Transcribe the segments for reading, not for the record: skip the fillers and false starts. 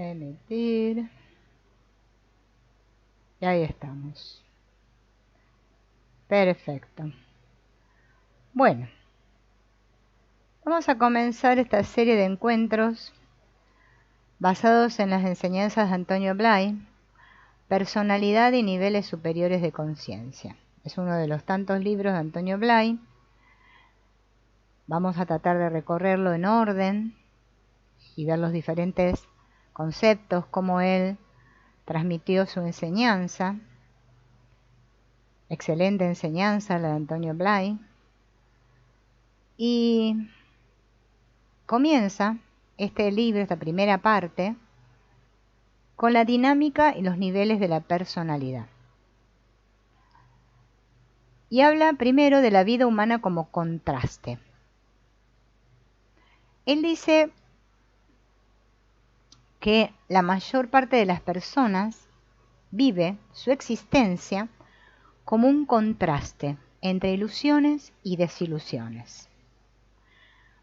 emitir. Y ahí estamos. Perfecto. Bueno, vamos a comenzar esta serie de encuentros basados en las enseñanzas de Antonio Blay, Personalidad y niveles superiores de conciencia. Es uno de los tantos libros de Antonio Blay. Vamos a tratar de recorrerlo en orden y ver los diferentes conceptos, cómo él transmitió su enseñanza. Excelente enseñanza la de Antonio Blay. Y comienza este libro, esta primera parte, con la dinámica y los niveles de la personalidad. Y habla primero de la vida humana como contraste. Él dice que la mayor parte de las personas vive su existencia como un contraste entre ilusiones y desilusiones.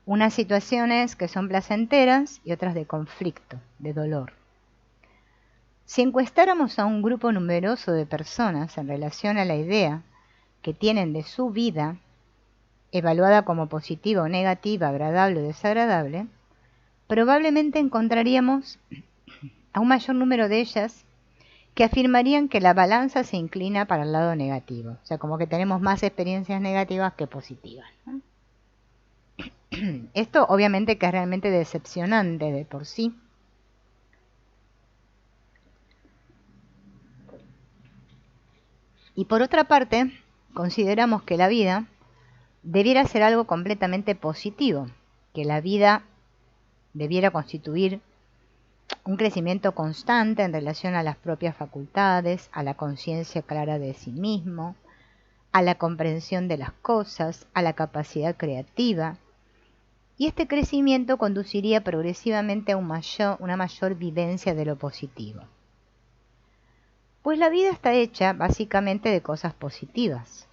Unas situaciones que son placenteras y otras de conflicto, de dolor. Si encuestáramos a un grupo numeroso de personas en relación a la idea que tienen de su vida, evaluada como positiva o negativa, agradable o desagradable, probablemente encontraríamos a un mayor número de ellas que afirmarían que la balanza se inclina para el lado negativo. O sea, como que tenemos más experiencias negativas que positivas, ¿no? Esto obviamente que es realmente decepcionante de por sí. Y por otra parte, consideramos que la vida debiera ser algo completamente positivo, que la vida debiera constituir un crecimiento constante en relación a las propias facultades, a la conciencia clara de sí mismo, a la comprensión de las cosas, a la capacidad creativa. Y este crecimiento conduciría progresivamente a una mayor vivencia de lo positivo. Pues la vida está hecha básicamente de cosas positivas.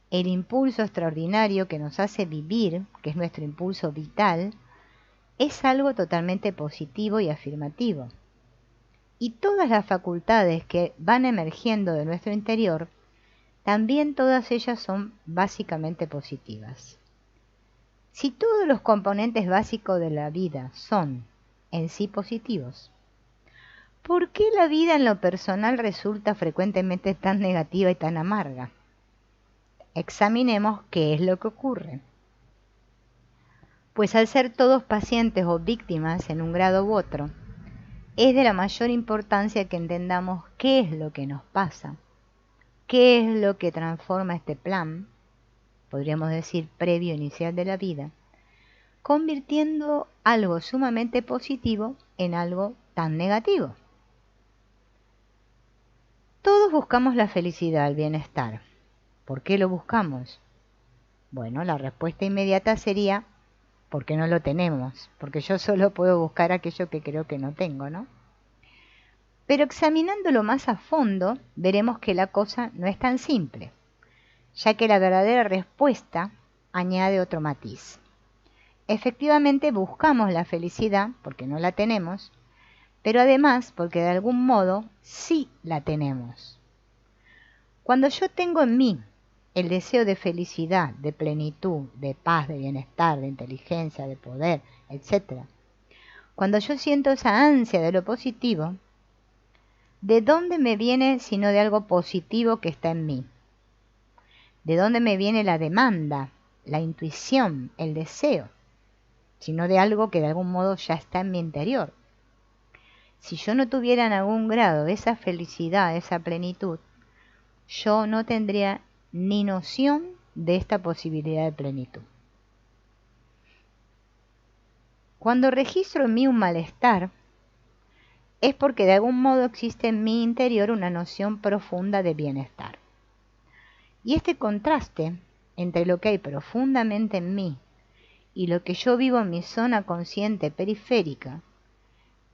El impulso extraordinario que nos hace vivir, que es nuestro impulso vital, es algo totalmente positivo y afirmativo. Y todas las facultades que van emergiendo de nuestro interior, también todas ellas son básicamente positivas. Si todos los componentes básicos de la vida son en sí positivos, ¿por qué la vida en lo personal resulta frecuentemente tan negativa y tan amarga? Examinemos qué es lo que ocurre. Pues al ser todos pacientes o víctimas en un grado u otro, es de la mayor importancia que entendamos qué es lo que nos pasa, qué es lo que transforma este plan, podríamos decir previo inicial de la vida, convirtiendo algo sumamente positivo en algo tan negativo. Todos buscamos la felicidad, el bienestar. ¿Por qué lo buscamos? Bueno, la respuesta inmediata sería porque no lo tenemos, porque yo solo puedo buscar aquello que creo que no tengo, ¿no? Pero examinándolo más a fondo, veremos que la cosa no es tan simple, ya que la verdadera respuesta añade otro matiz. Efectivamente buscamos la felicidad porque no la tenemos, pero además porque de algún modo sí la tenemos. Cuando yo tengo en mí el deseo de felicidad, de plenitud, de paz, de bienestar, de inteligencia, de poder, etc. Cuando yo siento esa ansia de lo positivo, ¿de dónde me viene sino de algo positivo que está en mí? ¿De dónde me viene la demanda, la intuición, el deseo? Sino de algo que de algún modo ya está en mi interior. Si yo no tuviera en algún grado esa felicidad, esa plenitud, yo no tendría ni noción de esta posibilidad de plenitud. Cuando registro en mí un malestar, es porque de algún modo existe en mi interior una noción profunda de bienestar. Y este contraste entre lo que hay profundamente en mí y lo que yo vivo en mi zona consciente periférica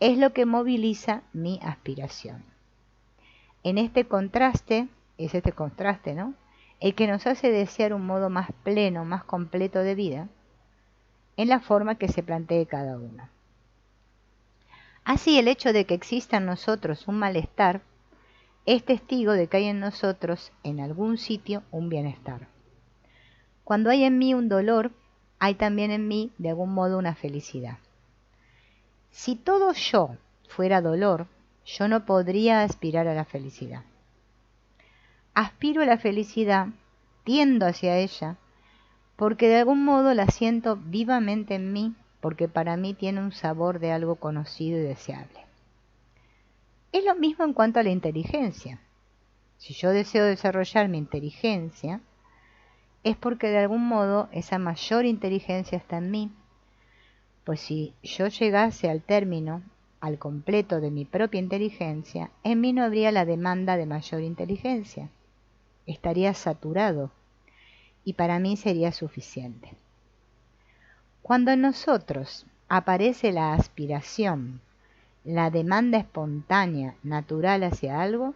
es lo que moviliza mi aspiración. En este contraste, es este contraste, ¿no?, el que nos hace desear un modo más pleno, más completo de vida, en la forma que se plantee cada uno. Así, el hecho de que exista en nosotros un malestar es testigo de que hay en nosotros, en algún sitio, un bienestar. Cuando hay en mí un dolor, hay también en mí, de algún modo, una felicidad. Si todo yo fuera dolor, yo no podría aspirar a la felicidad. Aspiro a la felicidad, tiendo hacia ella, porque de algún modo la siento vivamente en mí, porque para mí tiene un sabor de algo conocido y deseable. Es lo mismo en cuanto a la inteligencia. Si yo deseo desarrollar mi inteligencia, es porque de algún modo esa mayor inteligencia está en mí. Pues si yo llegase al término, al completo de mi propia inteligencia, en mí no habría la demanda de mayor inteligencia. Estaría saturado y para mí sería suficiente. Cuando en nosotros aparece la aspiración, la demanda espontánea, natural hacia algo,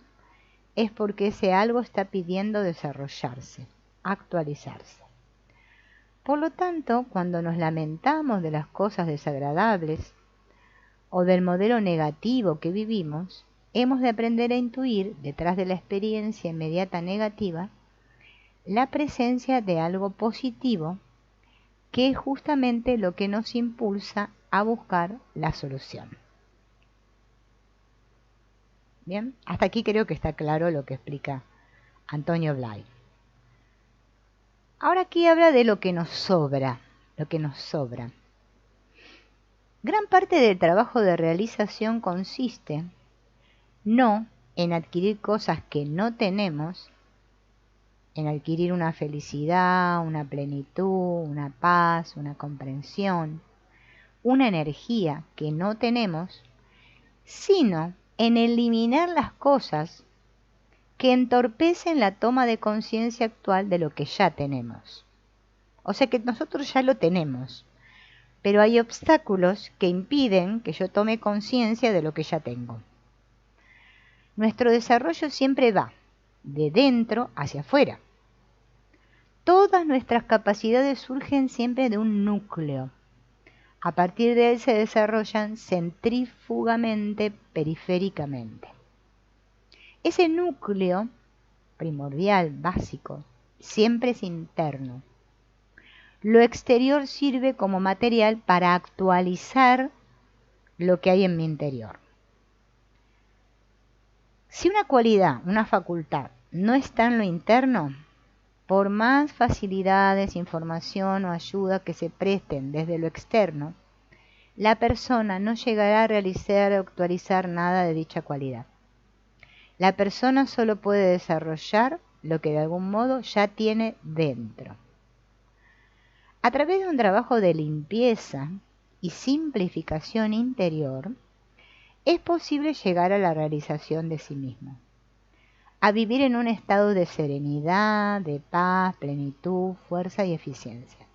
es porque ese algo está pidiendo desarrollarse, actualizarse. Por lo tanto, cuando nos lamentamos de las cosas desagradables o del modelo negativo que vivimos, hemos de aprender a intuir, detrás de la experiencia inmediata negativa, la presencia de algo positivo, que es justamente lo que nos impulsa a buscar la solución. Bien, hasta aquí creo que está claro lo que explica Antonio Blay. Ahora aquí habla de lo que nos sobra, lo que nos sobra. Gran parte del trabajo de realización consiste no en adquirir cosas que no tenemos, en adquirir una felicidad, una plenitud, una paz, una comprensión, una energía que no tenemos, sino en eliminar las cosas que entorpecen la toma de conciencia actual de lo que ya tenemos. O sea que nosotros ya lo tenemos, pero hay obstáculos que impiden que yo tome conciencia de lo que ya tengo. Nuestro desarrollo siempre va de dentro hacia afuera. Todas nuestras capacidades surgen siempre de un núcleo. A partir de él se desarrollan centrífugamente, periféricamente. Ese núcleo primordial, básico, siempre es interno. Lo exterior sirve como material para actualizar lo que hay en mi interior. Si una cualidad, una facultad, no está en lo interno, por más facilidades, información o ayuda que se presten desde lo externo, la persona no llegará a realizar o actualizar nada de dicha cualidad. La persona solo puede desarrollar lo que de algún modo ya tiene dentro. A través de un trabajo de limpieza y simplificación interior, es posible llegar a la realización de sí mismo, a vivir en un estado de serenidad, de paz, plenitud, fuerza y eficiencia.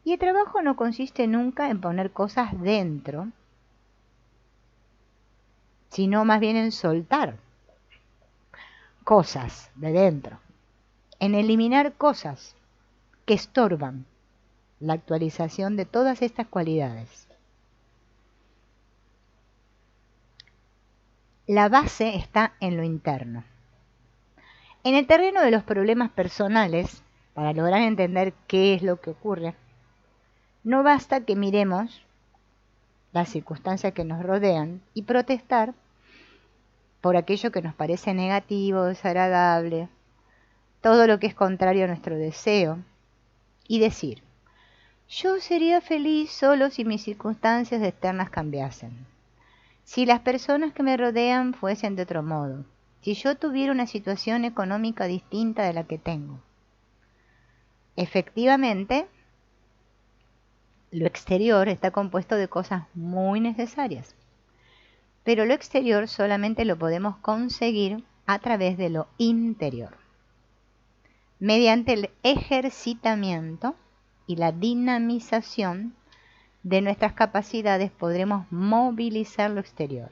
Y el trabajo no consiste nunca en poner cosas dentro, sino más bien en soltar cosas de dentro, en eliminar cosas que estorban la actualización de todas estas cualidades. La base está en lo interno. En el terreno de los problemas personales, para lograr entender qué es lo que ocurre, no basta que miremos las circunstancias que nos rodean y protestar por aquello que nos parece negativo, desagradable, todo lo que es contrario a nuestro deseo, y decir, yo sería feliz solo si mis circunstancias externas cambiasen, si las personas que me rodean fuesen de otro modo, si yo tuviera una situación económica distinta de la que tengo. Efectivamente, lo exterior está compuesto de cosas muy necesarias, pero lo exterior solamente lo podemos conseguir a través de lo interior, mediante el ejercitamiento y la dinamización de nuestras capacidades podremos movilizar lo exterior.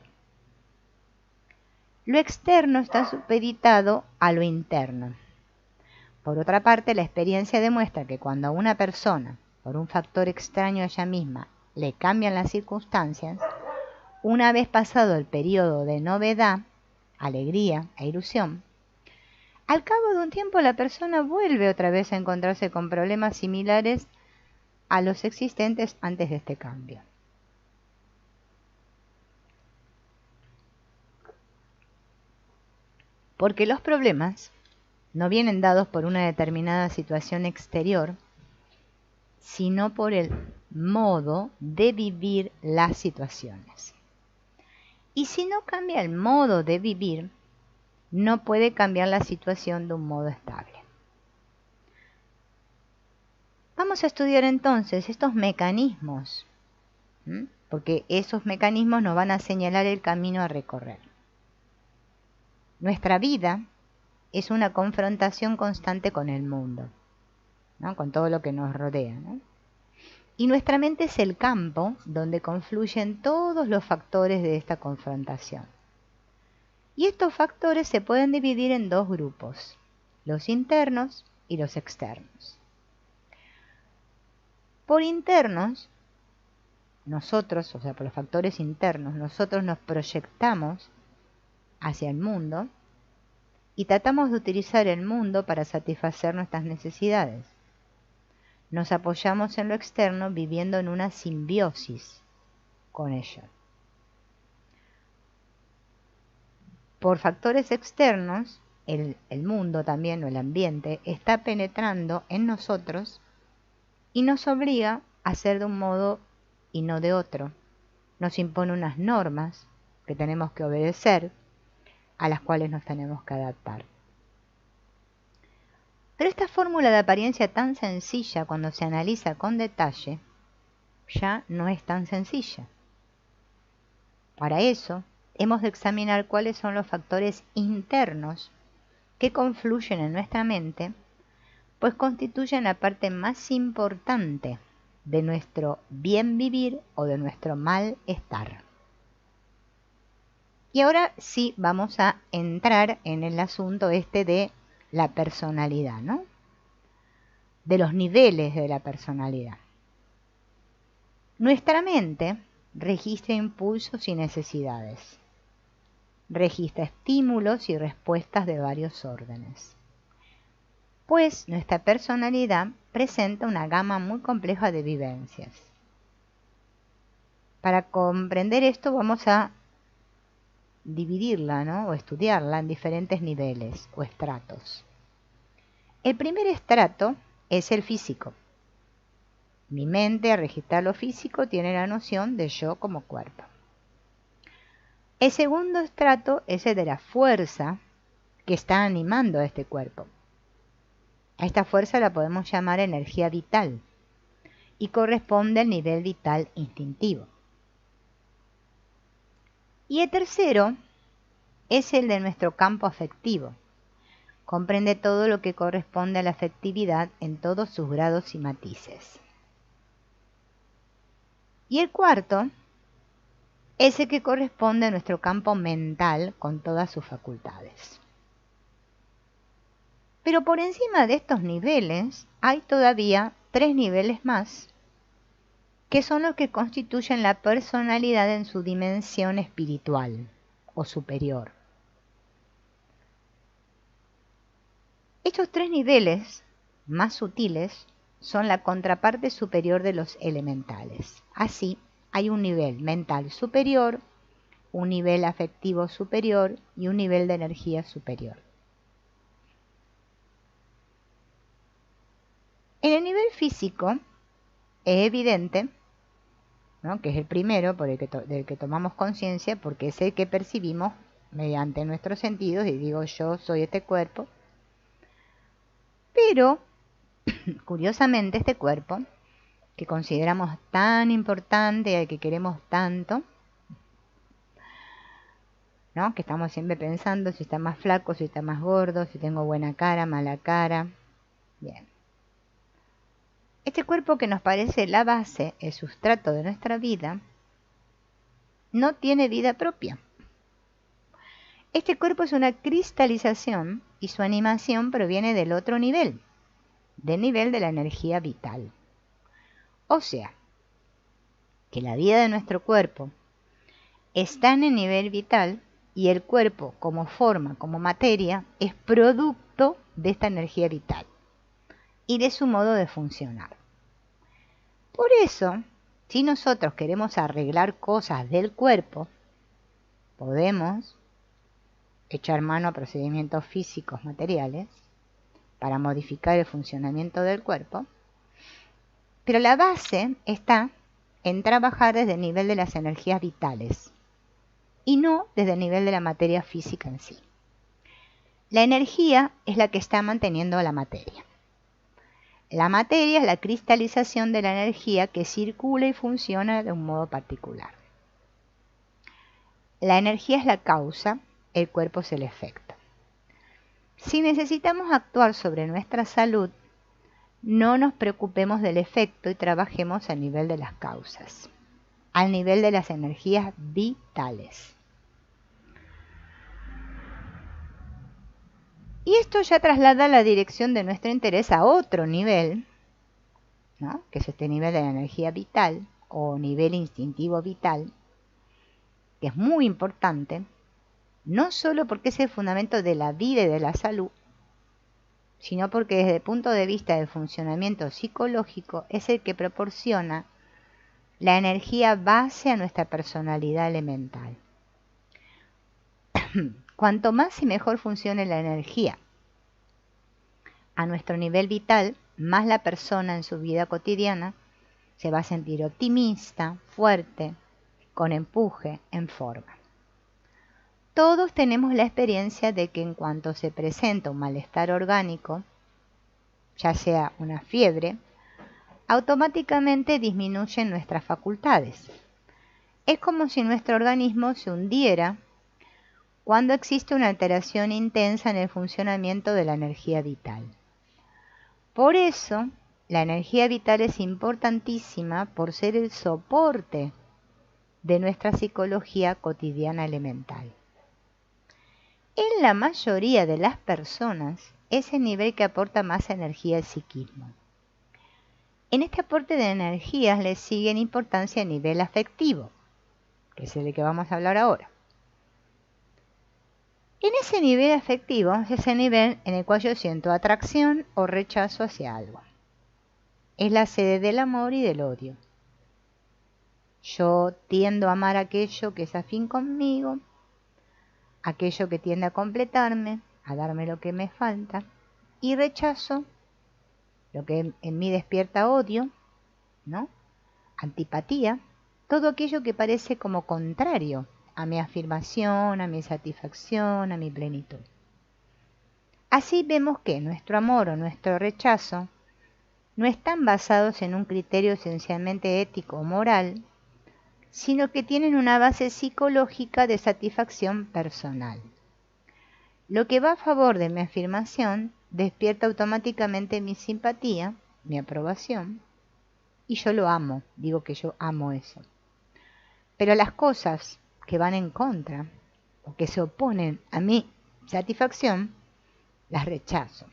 Lo externo está supeditado a lo interno. Por otra parte, la experiencia demuestra que cuando a una persona, por un factor extraño a ella misma, le cambian las circunstancias, una vez pasado el periodo de novedad, alegría e ilusión, al cabo de un tiempo la persona vuelve otra vez a encontrarse con problemas similares a los existentes antes de este cambio. Porque los problemas no vienen dados por una determinada situación exterior, sino por el modo de vivir las situaciones. Y si no cambia el modo de vivir, no puede cambiar la situación de un modo estable. Vamos a estudiar entonces estos mecanismos, porque esos mecanismos nos van a señalar el camino a recorrer. Nuestra vida es una confrontación constante con el mundo, ¿no? Con todo lo que nos rodea, ¿no? Y nuestra mente es el campo donde confluyen todos los factores de esta confrontación. Y estos factores se pueden dividir en dos grupos, los internos y los externos. Por internos, nosotros, o sea, por los factores internos, nosotros nos proyectamos hacia el mundo y tratamos de utilizar el mundo para satisfacer nuestras necesidades. Nos apoyamos en lo externo viviendo en una simbiosis con ello. Por factores externos, el mundo también, o el ambiente, está penetrando en nosotros y nos obliga a hacer de un modo y no de otro. Nos impone unas normas que tenemos que obedecer, a las cuales nos tenemos que adaptar. Pero esta fórmula de apariencia tan sencilla, cuando se analiza con detalle, ya no es tan sencilla. Para eso, hemos de examinar cuáles son los factores internos que confluyen en nuestra mente, pues constituyen la parte más importante de nuestro bien vivir o de nuestro malestar. Y ahora sí vamos a entrar en el asunto este de la personalidad, ¿no? De los niveles de la personalidad. Nuestra mente registra impulsos y necesidades. Registra estímulos y respuestas de varios órdenes. Pues nuestra personalidad presenta una gama muy compleja de vivencias. Para comprender esto vamos a dividirla, ¿no? O estudiarla en diferentes niveles o estratos. El primer estrato es el físico. Mi mente, al registrar lo físico, tiene la noción de yo como cuerpo. El segundo estrato es el de la fuerza que está animando a este cuerpo. A esta fuerza la podemos llamar energía vital y corresponde al nivel vital instintivo. Y el tercero es el de nuestro campo afectivo. Comprende todo lo que corresponde a la afectividad en todos sus grados y matices. Y el cuarto es el que corresponde a nuestro campo mental con todas sus facultades. Pero por encima de estos niveles hay todavía 3 niveles más, que son los que constituyen la personalidad en su dimensión espiritual o superior. Estos 3 niveles más sutiles son la contraparte superior de los elementales. Así, hay un nivel mental superior, un nivel afectivo superior y un nivel de energía superior. En el nivel físico es evidente, ¿no?, que es el primero del que tomamos conciencia, porque es el que percibimos mediante nuestros sentidos, y digo, yo soy este cuerpo. Pero, curiosamente, este cuerpo, que consideramos tan importante y al que queremos tanto, ¿no?, que estamos siempre pensando si está más flaco, si está más gordo, si tengo buena cara, mala cara. Bien. Este cuerpo, que nos parece la base, el sustrato de nuestra vida, no tiene vida propia. Este cuerpo es una cristalización y su animación proviene del otro nivel, del nivel de la energía vital. O sea, que la vida de nuestro cuerpo está en el nivel vital y el cuerpo como forma, como materia, es producto de esta energía vital y de su modo de funcionar. Por eso, si nosotros queremos arreglar cosas del cuerpo, podemos echar mano a procedimientos físicos materiales para modificar el funcionamiento del cuerpo, pero la base está en trabajar desde el nivel de las energías vitales y no desde el nivel de la materia física en sí. La energía es la que está manteniendo a la materia. La materia es la cristalización de la energía que circula y funciona de un modo particular. La energía es la causa, el cuerpo es el efecto. Si necesitamos actuar sobre nuestra salud, no nos preocupemos del efecto y trabajemos a nivel de las causas, al nivel de las energías vitales. Y esto ya traslada la dirección de nuestro interés a otro nivel, ¿no? Que es este nivel de la energía vital o nivel instintivo vital, que es muy importante, no solo porque es el fundamento de la vida y de la salud, sino porque desde el punto de vista del funcionamiento psicológico es el que proporciona la energía base a nuestra personalidad elemental. Cuanto más y mejor funcione la energía a nuestro nivel vital, más la persona en su vida cotidiana se va a sentir optimista, fuerte, con empuje, en forma. Todos tenemos la experiencia de que en cuanto se presenta un malestar orgánico, ya sea una fiebre, automáticamente disminuyen nuestras facultades. Es como si nuestro organismo se hundiera cuando existe una alteración intensa en el funcionamiento de la energía vital. Por eso, la energía vital es importantísima por ser el soporte de nuestra psicología cotidiana elemental. En la mayoría de las personas, es el nivel que aporta más energía al psiquismo. En este aporte de energías le sigue en importancia el nivel afectivo, que es el de que vamos a hablar ahora. En ese nivel afectivo es el nivel en el cual yo siento atracción o rechazo hacia algo. Es la sede del amor y del odio. Yo tiendo a amar aquello que es afín conmigo, aquello que tiende a completarme, a darme lo que me falta, y rechazo lo que en mí despierta odio, ¿no? Antipatía, todo aquello que parece como contrario a mi afirmación, a mi satisfacción, a mi plenitud. Así vemos que nuestro amor o nuestro rechazo no están basados en un criterio esencialmente ético o moral, sino que tienen una base psicológica de satisfacción personal. Lo que va a favor de mi afirmación despierta automáticamente mi simpatía, mi aprobación, y yo lo amo, digo que yo amo eso. Pero las cosas que van en contra o que se oponen a mi satisfacción, las rechazo.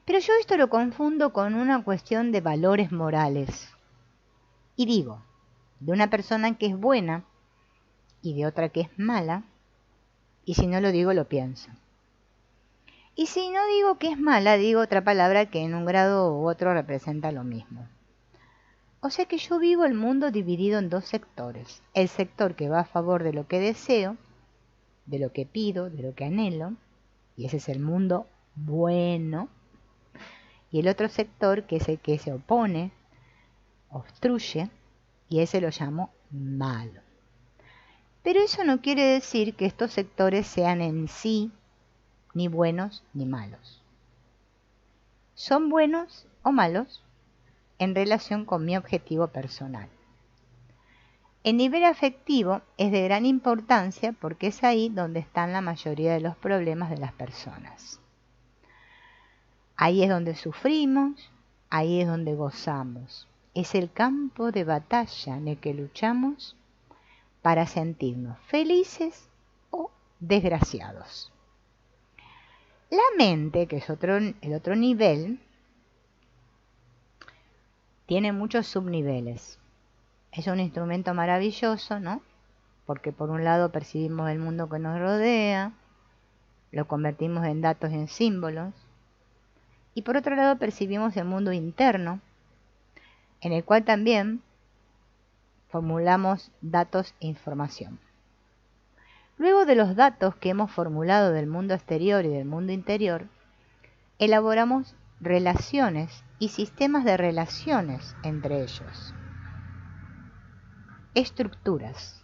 Pero yo esto lo confundo con una cuestión de valores morales. Y digo, de una persona que es buena y de otra que es mala, y si no lo digo, lo pienso. Y si no digo que es mala, digo otra palabra que en un grado u otro representa lo mismo. O sea que yo vivo el mundo dividido en dos sectores. El sector que va a favor de lo que deseo, de lo que pido, de lo que anhelo, y ese es el mundo bueno. Y el otro sector que es el que se opone, obstruye, y ese lo llamo malo. Pero eso no quiere decir que estos sectores sean en sí ni buenos ni malos. Son buenos o malos en relación con mi objetivo personal. El nivel afectivo es de gran importancia porque es ahí donde están la mayoría de los problemas de las personas. Ahí es donde sufrimos, ahí es donde gozamos. Es el campo de batalla en el que luchamos para sentirnos felices o desgraciados. La mente, que es el otro nivel, tiene muchos subniveles. Es un instrumento maravilloso, ¿no? Porque por un lado percibimos el mundo que nos rodea, lo convertimos en datos y en símbolos, y por otro lado percibimos el mundo interno, en el cual también formulamos datos e información. Luego de los datos que hemos formulado del mundo exterior y del mundo interior, elaboramos relaciones y sistemas de relaciones entre ellos. Estructuras.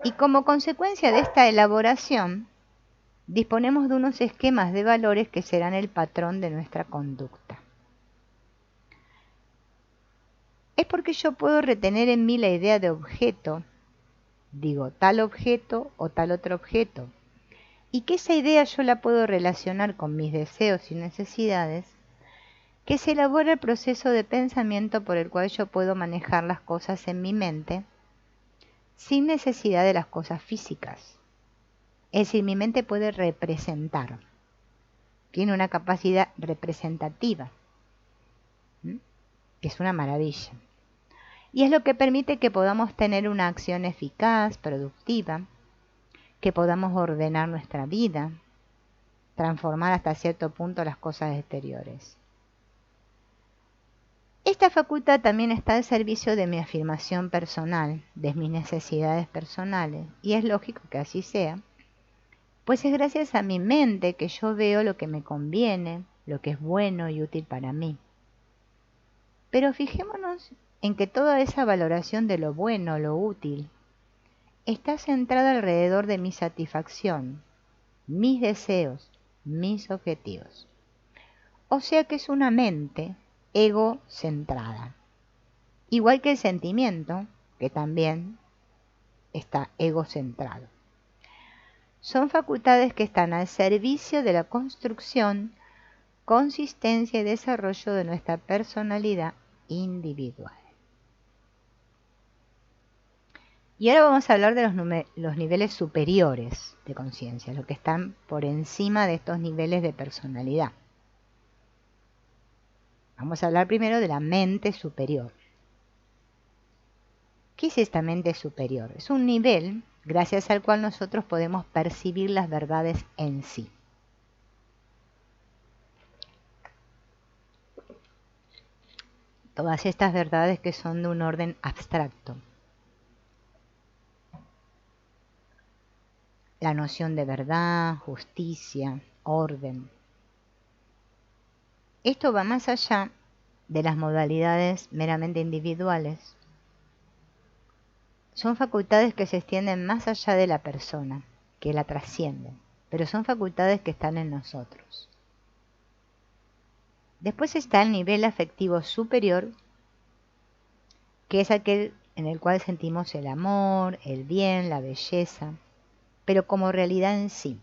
Y como consecuencia de esta elaboración, disponemos de unos esquemas de valores que serán el patrón de nuestra conducta. Es porque yo puedo retener en mí la idea de objeto, digo tal objeto o tal otro objeto, y que esa idea yo la puedo relacionar con mis deseos y necesidades, que se elabora el proceso de pensamiento por el cual yo puedo manejar las cosas en mi mente sin necesidad de las cosas físicas. Es decir, mi mente puede representar, tiene una capacidad representativa, que es una maravilla. Y es lo que permite que podamos tener una acción eficaz, productiva, que podamos ordenar nuestra vida, transformar hasta cierto punto las cosas exteriores. Esta facultad también está al servicio de mi afirmación personal, de mis necesidades personales, y es lógico que así sea, pues es gracias a mi mente que yo veo lo que me conviene, lo que es bueno y útil para mí. Pero fijémonos en que toda esa valoración de lo bueno, lo útil, está centrada alrededor de mi satisfacción, mis deseos, mis objetivos. O sea que es una mente egocentrada. Igual que el sentimiento, que también está egocentrado. Son facultades que están al servicio de la construcción, consistencia y desarrollo de nuestra personalidad individual. Y ahora vamos a hablar de los niveles superiores de conciencia, los que están por encima de estos niveles de personalidad. Vamos a hablar primero de la mente superior. ¿Qué es esta mente superior? Es un nivel gracias al cual nosotros podemos percibir las verdades en sí. Todas estas verdades que son de un orden abstracto. La noción de verdad, justicia, orden. Esto va más allá de las modalidades meramente individuales. Son facultades que se extienden más allá de la persona, que la trascienden, pero son facultades que están en nosotros. Después está el nivel afectivo superior, que es aquel en el cual sentimos el amor, el bien, la belleza, pero como realidad en sí,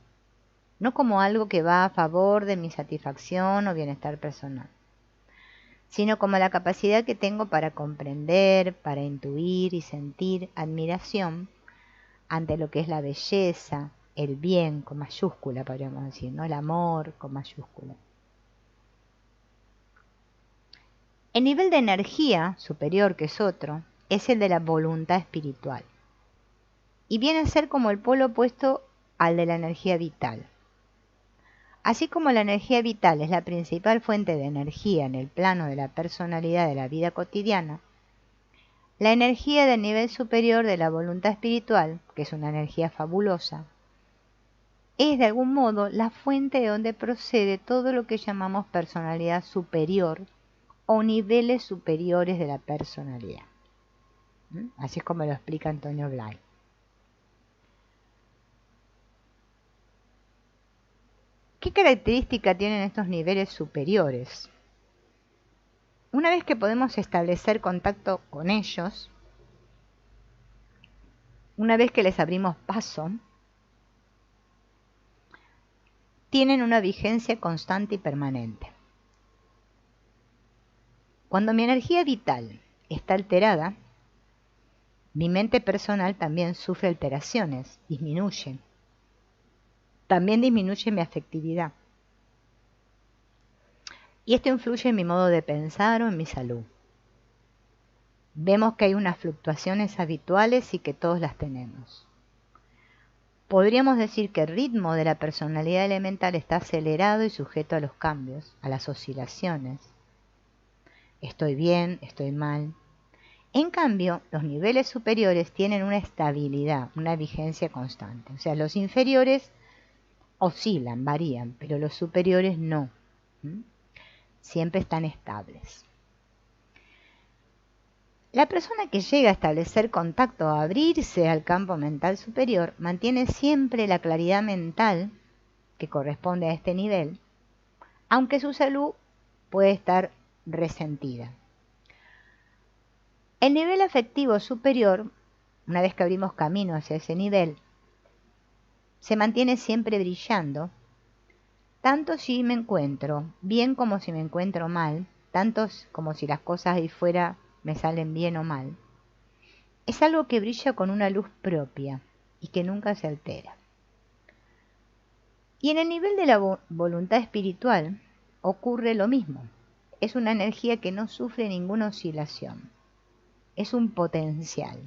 no como algo que va a favor de mi satisfacción o bienestar personal, sino como la capacidad que tengo para comprender, para intuir y sentir admiración ante lo que es la belleza, el bien con mayúscula, podríamos decir, ¿no? El amor con mayúscula. El nivel de energía superior, que es otro, es el de la voluntad espiritual. Y viene a ser como el polo opuesto al de la energía vital. Así como la energía vital es la principal fuente de energía en el plano de la personalidad de la vida cotidiana, la energía del nivel superior de la voluntad espiritual, que es una energía fabulosa, es de algún modo la fuente de donde procede todo lo que llamamos personalidad superior o niveles superiores de la personalidad. Así es como lo explica Antonio Blay. ¿Qué característica tienen estos niveles superiores? Una vez que podemos establecer contacto con ellos, una vez que les abrimos paso, tienen una vigencia constante y permanente. Cuando mi energía vital está alterada, mi mente personal también sufre alteraciones, disminuye. También disminuye mi afectividad. Y esto influye en mi modo de pensar o en mi salud. Vemos que hay unas fluctuaciones habituales y que todos las tenemos. Podríamos decir que el ritmo de la personalidad elemental está acelerado y sujeto a los cambios, a las oscilaciones. Estoy bien, estoy mal. En cambio, los niveles superiores tienen una estabilidad, una vigencia constante. O sea, los inferiores oscilan, varían, pero los superiores no. Siempre están estables. La persona que llega a establecer contacto o a abrirse al campo mental superior mantiene siempre la claridad mental que corresponde a este nivel, aunque su salud puede estar resentida. El nivel afectivo superior, una vez que abrimos camino hacia ese nivel, se mantiene siempre brillando, tanto si me encuentro bien como si me encuentro mal, tanto como si las cosas ahí fuera me salen bien o mal. Es algo que brilla con una luz propia y que nunca se altera. Y en el nivel de la voluntad espiritual ocurre lo mismo. Es una energía que no sufre ninguna oscilación. Es un potencial.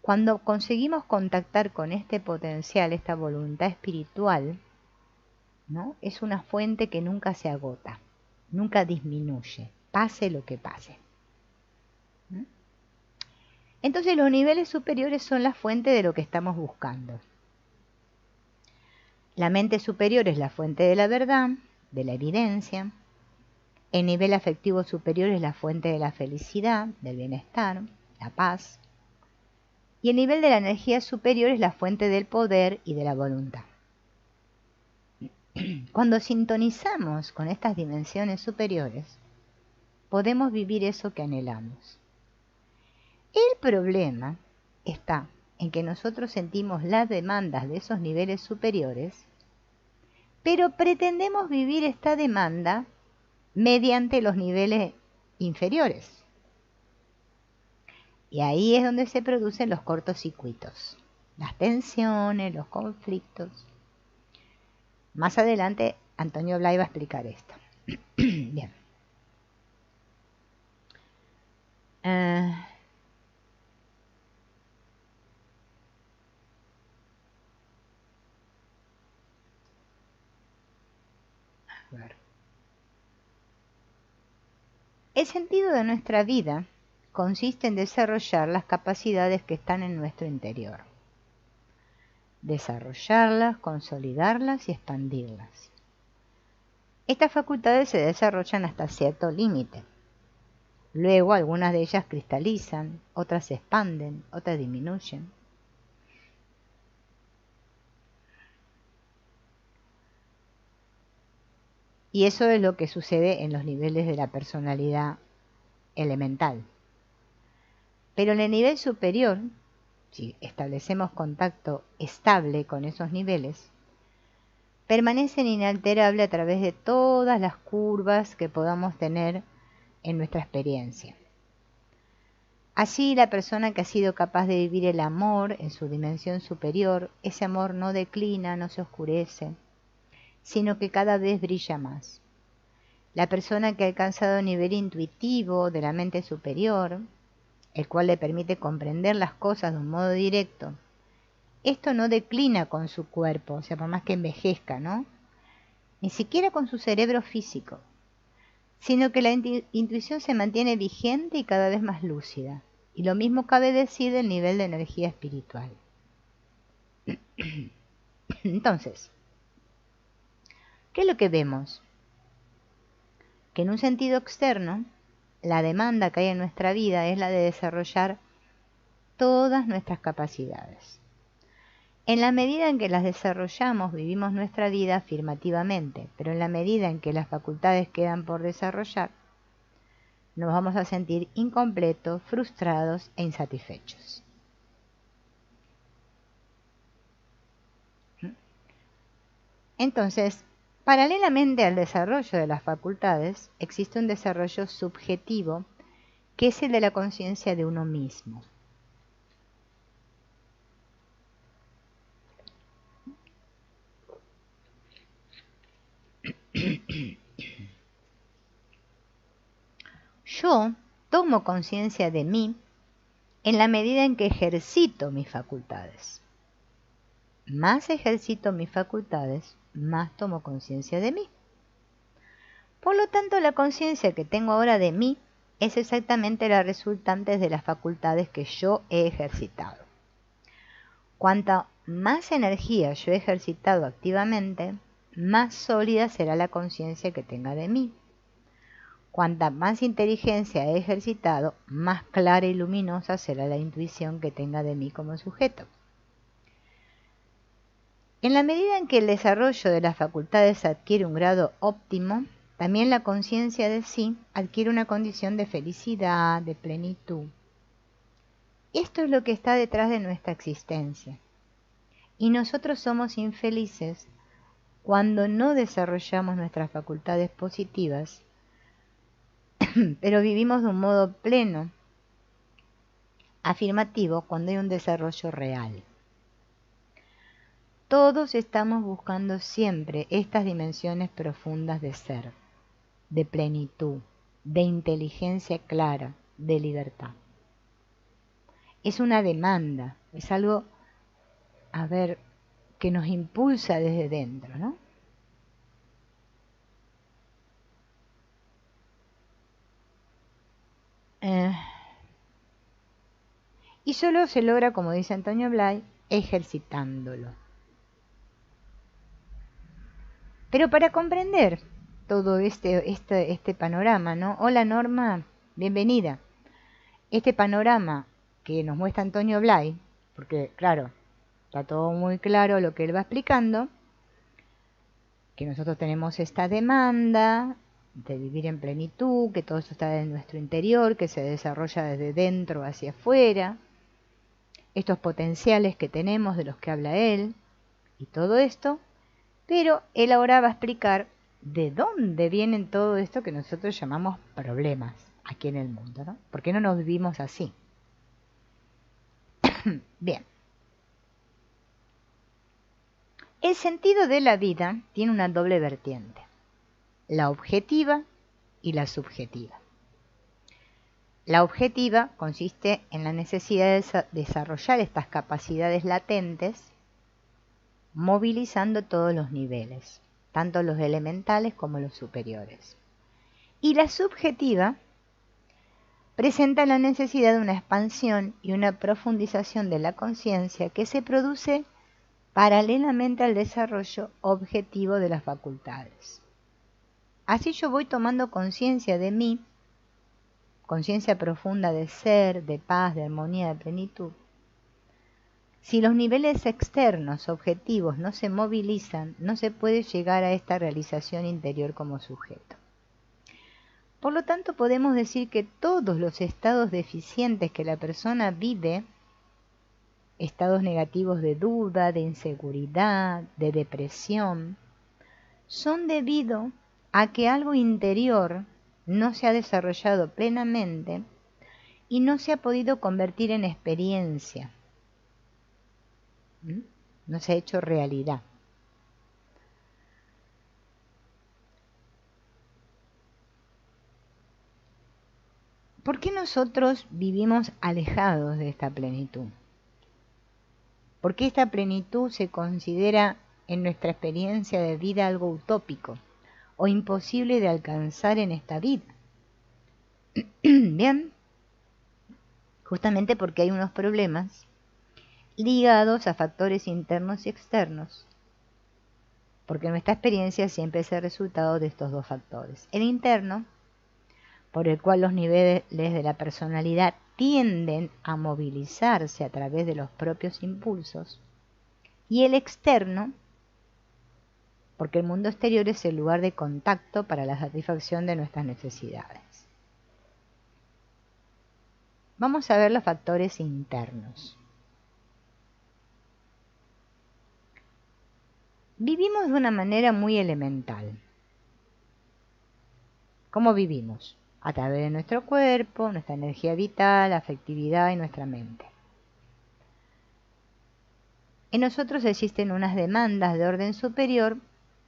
Cuando conseguimos contactar con este potencial, esta voluntad espiritual, ¿no? Es una fuente que nunca se agota, nunca disminuye, pase lo que pase. Entonces los niveles superiores son la fuente de lo que estamos buscando. La mente superior es la fuente de la verdad, de la evidencia. El nivel afectivo superior es la fuente de la felicidad, del bienestar, la paz. Y el nivel de la energía superior es la fuente del poder y de la voluntad. Cuando sintonizamos con estas dimensiones superiores, podemos vivir eso que anhelamos. El problema está en que nosotros sentimos las demandas de esos niveles superiores, pero pretendemos vivir esta demanda mediante los niveles inferiores. Y ahí es donde se producen los cortocircuitos, las tensiones, los conflictos. Más adelante, Antonio Blay va a explicar esto. Bien. A ver. El sentido de nuestra vida consiste en desarrollar las capacidades que están en nuestro interior. Desarrollarlas, consolidarlas y expandirlas. Estas facultades se desarrollan hasta cierto límite. Luego algunas de ellas cristalizan, otras se expanden, otras disminuyen. Y eso es lo que sucede en los niveles de la personalidad elemental. Pero en el nivel superior, si establecemos contacto estable con esos niveles, permanecen inalterables a través de todas las curvas que podamos tener en nuestra experiencia. Así, la persona que ha sido capaz de vivir el amor en su dimensión superior, ese amor no declina, no se oscurece, sino que cada vez brilla más. La persona que ha alcanzado un nivel intuitivo de la mente superior, el cual le permite comprender las cosas de un modo directo, esto no declina con su cuerpo, o sea, por más que envejezca, ¿no? Ni siquiera con su cerebro físico, sino que la intuición se mantiene vigente y cada vez más lúcida. Y lo mismo cabe decir del nivel de energía espiritual. Entonces, ¿qué es lo que vemos? Que en un sentido externo, la demanda que hay en nuestra vida es la de desarrollar todas nuestras capacidades. En la medida en que las desarrollamos, vivimos nuestra vida afirmativamente, pero en la medida en que las facultades quedan por desarrollar, nos vamos a sentir incompletos, frustrados e insatisfechos. Entonces, paralelamente al desarrollo de las facultades, existe un desarrollo subjetivo, que es el de la conciencia de uno mismo. yo tomo conciencia de mí en la medida en que ejercito mis facultades. Más ejercito mis facultades, más tomo conciencia de mí. Por lo tanto, la conciencia que tengo ahora de mí es exactamente la resultante de las facultades que yo he ejercitado. Cuanta más energía yo he ejercitado activamente, más sólida será la conciencia que tenga de mí. Cuanta más inteligencia he ejercitado, más clara y luminosa será la intuición que tenga de mí como sujeto. En la medida en que el desarrollo de las facultades adquiere un grado óptimo, también la conciencia de sí adquiere una condición de felicidad, de plenitud. Esto es lo que está detrás de nuestra existencia. Y nosotros somos infelices cuando no desarrollamos nuestras facultades positivas, pero vivimos de un modo pleno, afirmativo, cuando hay un desarrollo real. Todos estamos buscando siempre estas dimensiones profundas de ser, de plenitud, de inteligencia clara, de libertad. Es una demanda, es algo, que nos impulsa desde dentro, ¿no? Y solo se logra, como dice Antonio Blay, ejercitándolo. Pero para comprender todo este panorama, ¿no? Hola Norma, bienvenida. Este panorama que nos muestra Antonio Blay, porque claro, está todo muy claro lo que él va explicando, que nosotros tenemos esta demanda de vivir en plenitud, que todo esto está en nuestro interior, que se desarrolla desde dentro hacia afuera, estos potenciales que tenemos de los que habla él, y todo esto, pero él ahora va a explicar de dónde vienen todo esto que nosotros llamamos problemas aquí en el mundo, ¿no? ¿Por qué no nos vivimos así? Bien. El sentido de la vida tiene una doble vertiente, la objetiva y la subjetiva. La objetiva consiste en la necesidad de desarrollar estas capacidades latentes, movilizando todos los niveles, tanto los elementales como los superiores. Y la subjetiva presenta la necesidad de una expansión y una profundización de la conciencia que se produce paralelamente al desarrollo objetivo de las facultades. Así yo voy tomando conciencia de mí, conciencia profunda de ser, de paz, de armonía, de plenitud. Si los niveles externos, objetivos, no se movilizan, no se puede llegar a esta realización interior como sujeto. Por lo tanto, podemos decir que todos los estados deficientes que la persona vive, estados negativos de duda, de inseguridad, de depresión, son debido a que algo interior no se ha desarrollado plenamente y no se ha podido convertir en experiencia. No se ha hecho realidad. ¿Por qué nosotros vivimos alejados de esta plenitud? ¿Por qué esta plenitud se considera en nuestra experiencia de vida algo utópico o imposible de alcanzar en esta vida? Bien, justamente porque hay unos problemas ligados a factores internos y externos, porque nuestra experiencia siempre es el resultado de estos dos factores. El interno, por el cual los niveles de la personalidad tienden a movilizarse a través de los propios impulsos, y el externo, porque el mundo exterior es el lugar de contacto para la satisfacción de nuestras necesidades. Vamos a ver los factores internos. Vivimos de una manera muy elemental. ¿Cómo vivimos? A través de nuestro cuerpo, nuestra energía vital, afectividad y nuestra mente. En nosotros existen unas demandas de orden superior,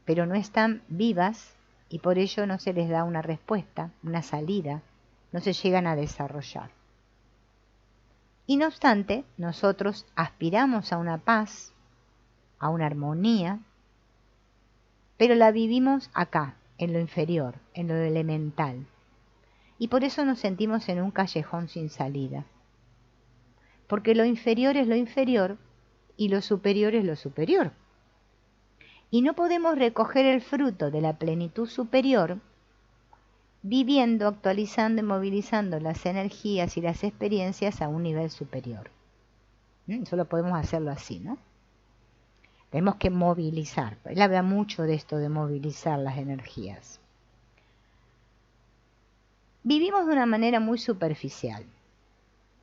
pero no están vivas y por ello no se les da una respuesta, una salida, no se llegan a desarrollar. Y no obstante, nosotros aspiramos a una paz, a una armonía, pero la vivimos acá, en lo inferior, en lo elemental. Y por eso nos sentimos en un callejón sin salida. Porque lo inferior es lo inferior y lo superior es lo superior. Y no podemos recoger el fruto de la plenitud superior viviendo, actualizando y movilizando las energías y las experiencias a un nivel superior. Solo podemos hacerlo así, ¿no? Tenemos que movilizar. Él habla mucho de esto de movilizar las energías. Vivimos de una manera muy superficial.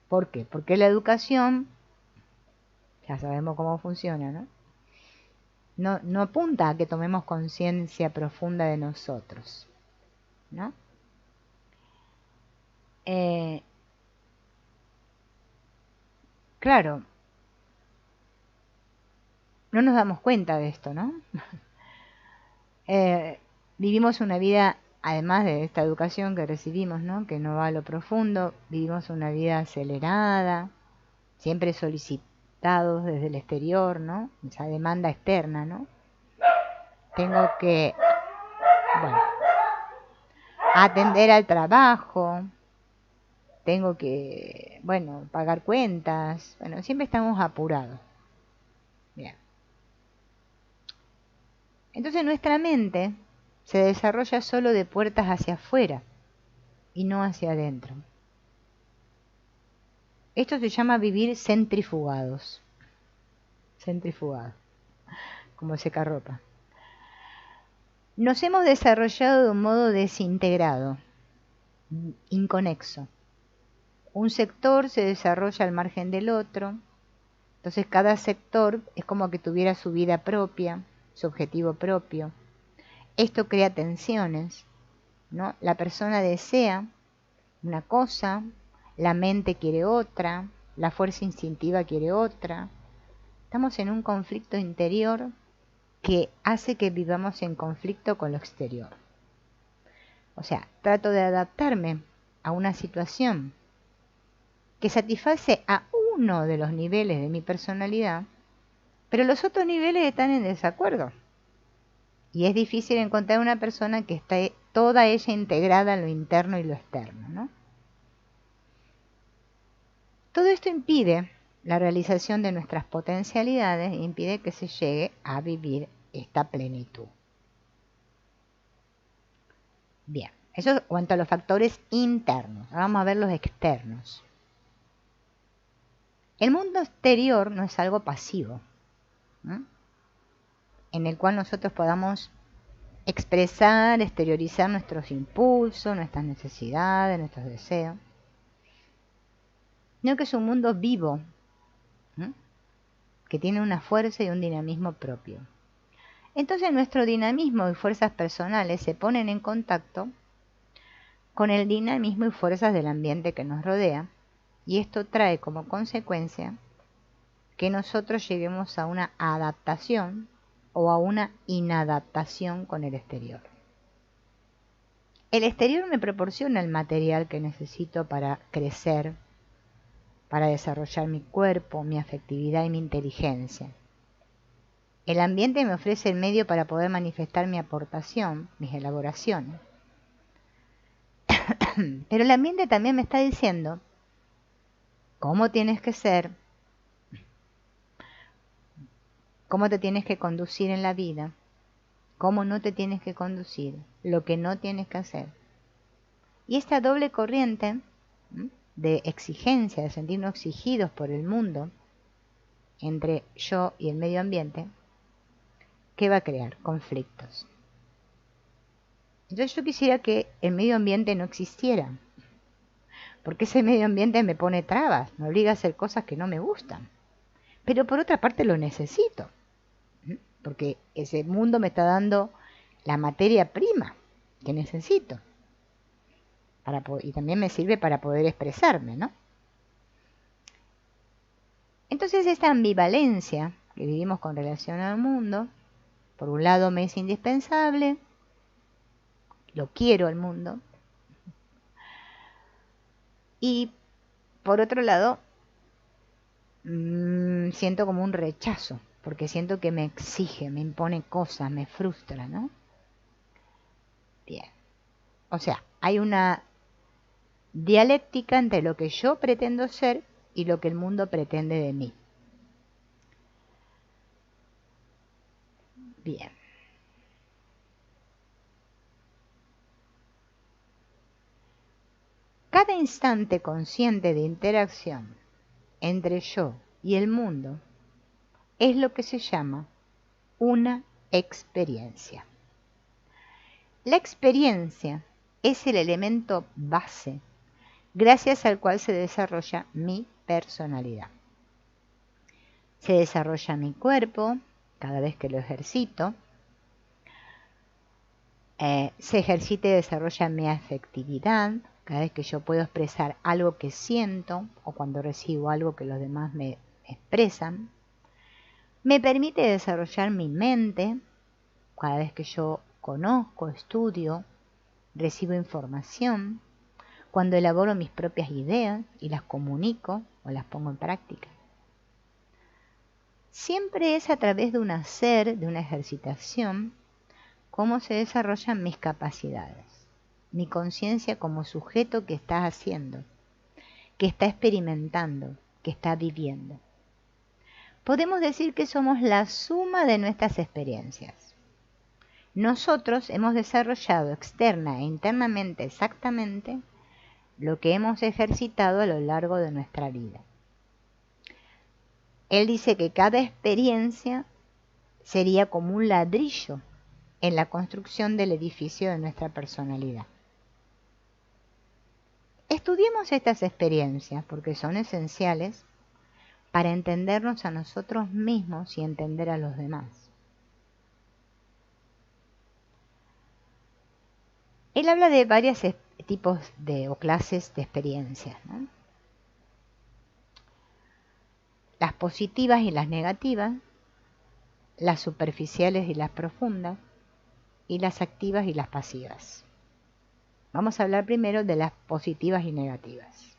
¿Por qué? Porque la educación, ya sabemos cómo funciona, ¿no? No apunta a que tomemos conciencia profunda de nosotros, ¿no? Claro, no nos damos cuenta de esto, ¿no? Vivimos una vida, además de esta educación que recibimos, ¿no? Que no va a lo profundo, vivimos una vida acelerada, siempre solicitados desde el exterior, ¿no? Esa demanda externa, ¿no? Tengo que, bueno, atender al trabajo, tengo que, bueno, pagar cuentas, bueno, siempre estamos apurados. Bien. Entonces nuestra mente se desarrolla solo de puertas hacia afuera y no hacia adentro. Esto se llama vivir centrifugados. Centrifugados, como secarropa. Nos hemos desarrollado de un modo desintegrado, inconexo. Un sector se desarrolla al margen del otro, entonces cada sector es como que tuviera su vida propia, su objetivo propio. Esto crea tensiones, ¿no? La persona desea una cosa, la mente quiere otra, la fuerza instintiva quiere otra. Estamos en un conflicto interior que hace que vivamos en conflicto con lo exterior. O sea, trato de adaptarme a una situación que satisface a uno de los niveles de mi personalidad, pero los otros niveles están en desacuerdo. Y es difícil encontrar una persona que esté toda ella integrada en lo interno y lo externo, ¿no? Todo esto impide la realización de nuestras potencialidades e impide que se llegue a vivir esta plenitud. Bien, eso en cuanto a los factores internos. Ahora vamos a ver los externos. El mundo exterior no es algo pasivo, ¿no? En el cual nosotros podamos expresar, exteriorizar nuestros impulsos, nuestras necesidades, nuestros deseos. Sino que es un mundo vivo, ¿no? Que tiene una fuerza y un dinamismo propio. Entonces nuestro dinamismo y fuerzas personales se ponen en contacto con el dinamismo y fuerzas del ambiente que nos rodea, y esto trae como consecuencia que nosotros lleguemos a una adaptación o a una inadaptación con el exterior. El exterior me proporciona el material que necesito para crecer, para desarrollar mi cuerpo, mi afectividad y mi inteligencia. El ambiente me ofrece el medio para poder manifestar mi aportación, mis elaboraciones. Pero el ambiente también me está diciendo cómo tienes que ser, cómo te tienes que conducir en la vida, cómo no te tienes que conducir, lo que no tienes que hacer. Y esta doble corriente de exigencia, de sentirnos exigidos por el mundo, entre yo y el medio ambiente, ¿qué va a crear? Conflictos. Entonces yo quisiera que el medio ambiente no existiera, porque ese medio ambiente me pone trabas, me obliga a hacer cosas que no me gustan. Pero por otra parte lo necesito, porque ese mundo me está dando la materia prima que necesito. Y también me sirve para poder expresarme, ¿no? Entonces esta ambivalencia que vivimos con relación al mundo, por un lado me es indispensable, lo quiero al mundo, Y por otro lado, siento como un rechazo, porque siento que me exige, me impone cosas, me frustra, ¿no? Bien. O sea, hay una dialéctica entre lo que yo pretendo ser y lo que el mundo pretende de mí. Bien. Cada instante consciente de interacción entre yo y el mundo es lo que se llama una experiencia. La experiencia es el elemento base gracias al cual se desarrolla mi personalidad. Se desarrolla mi cuerpo cada vez que lo ejercito. Se ejercita y desarrolla mi afectividad cada vez que yo puedo expresar algo que siento o cuando recibo algo que los demás me expresan. Me permite desarrollar mi mente cada vez que yo conozco, estudio, recibo información, cuando elaboro mis propias ideas y las comunico o las pongo en práctica. Siempre es a través de un hacer, de una ejercitación, cómo se desarrollan mis capacidades, mi conciencia como sujeto que está haciendo, que está experimentando, que está viviendo. Podemos decir que somos la suma de nuestras experiencias. Nosotros hemos desarrollado externa e internamente exactamente lo que hemos ejercitado a lo largo de nuestra vida. Él dice que cada experiencia sería como un ladrillo en la construcción del edificio de nuestra personalidad. Estudiemos estas experiencias porque son esenciales para entendernos a nosotros mismos y entender a los demás. Él habla de varios tipos o clases de experiencias, ¿no? Las positivas y las negativas, las superficiales y las profundas, y las activas y las pasivas. Vamos a hablar primero de las positivas y negativas.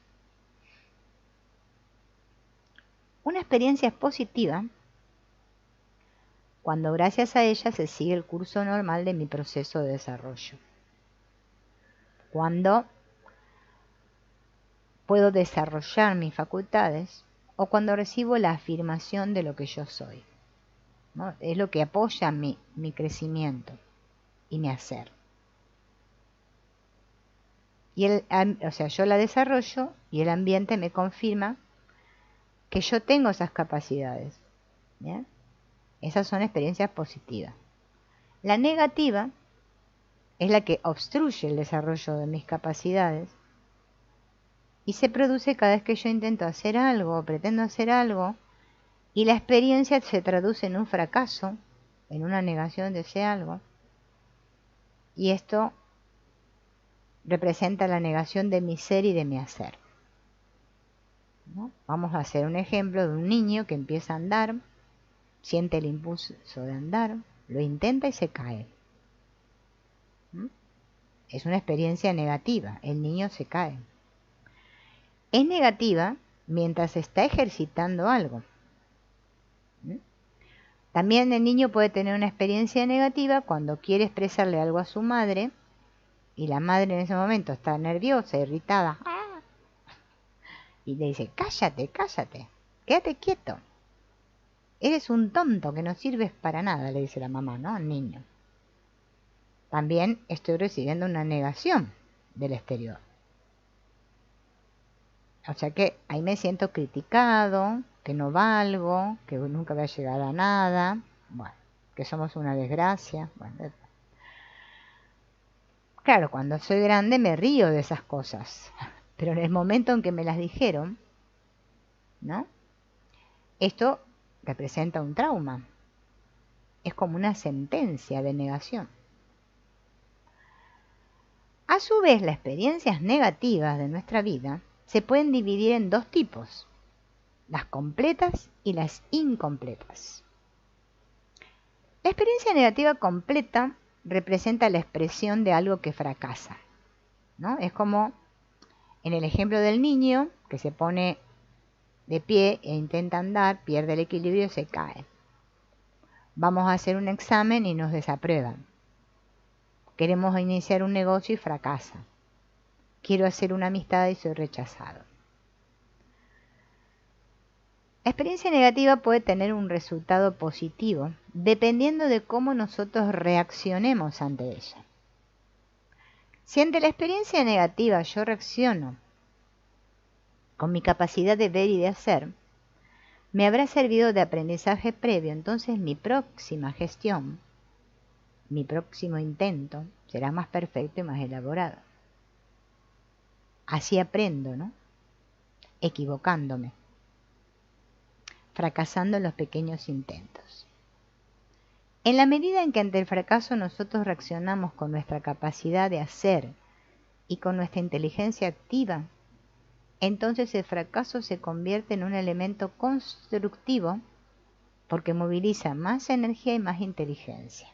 Una experiencia es positiva cuando gracias a ella se sigue el curso normal de mi proceso de desarrollo. Cuando puedo desarrollar mis facultades o cuando recibo la afirmación de lo que yo soy, ¿no? Es lo que apoya mi crecimiento y mi hacer. Y yo la desarrollo y el ambiente me confirma que yo tengo esas capacidades. ¿Bien? Esas son experiencias positivas. La negativa es la que obstruye el desarrollo de mis capacidades y se produce cada vez que yo intento hacer algo o pretendo hacer algo y la experiencia se traduce en un fracaso, en una negación de ese algo, y esto representa la negación de mi ser y de mi hacer, ¿no? Vamos a hacer un ejemplo de un niño que empieza a andar, siente el impulso de andar, lo intenta y se cae. Es una experiencia negativa, el niño se cae. Es negativa mientras está ejercitando algo. También el niño puede tener una experiencia negativa cuando quiere expresarle algo a su madre y la madre en ese momento está nerviosa, irritada, y le dice: cállate, cállate, quédate quieto. Eres un tonto que no sirves para nada, le dice la mamá, ¿no? Al niño. También estoy recibiendo una negación del exterior. O sea que ahí me siento criticado, que no valgo, que nunca voy a llegar a nada, bueno, que somos una desgracia. Bueno, claro, cuando soy grande me río de esas cosas, pero en el momento en que me las dijeron, ¿no? Esto representa un trauma. Es como una sentencia de negación. A su vez, las experiencias negativas de nuestra vida se pueden dividir en dos tipos: las completas y las incompletas. La experiencia negativa completa representa la expresión de algo que fracasa, ¿no? Es como En el ejemplo del niño que se pone de pie e intenta andar, pierde el equilibrio y se cae. Vamos a hacer un examen y nos desaprueban. Queremos iniciar un negocio y fracasa. Quiero hacer una amistad y soy rechazado. La experiencia negativa puede tener un resultado positivo dependiendo de cómo nosotros reaccionemos ante ella. Si ante la experiencia negativa yo reacciono con mi capacidad de ver y de hacer, me habrá servido de aprendizaje previo, entonces mi próxima gestión, mi próximo intento será más perfecto y más elaborado. Así aprendo, ¿no? Equivocándome, fracasando en los pequeños intentos. En la medida en que ante el fracaso nosotros reaccionamos con nuestra capacidad de hacer y con nuestra inteligencia activa, entonces el fracaso se convierte en un elemento constructivo porque moviliza más energía y más inteligencia.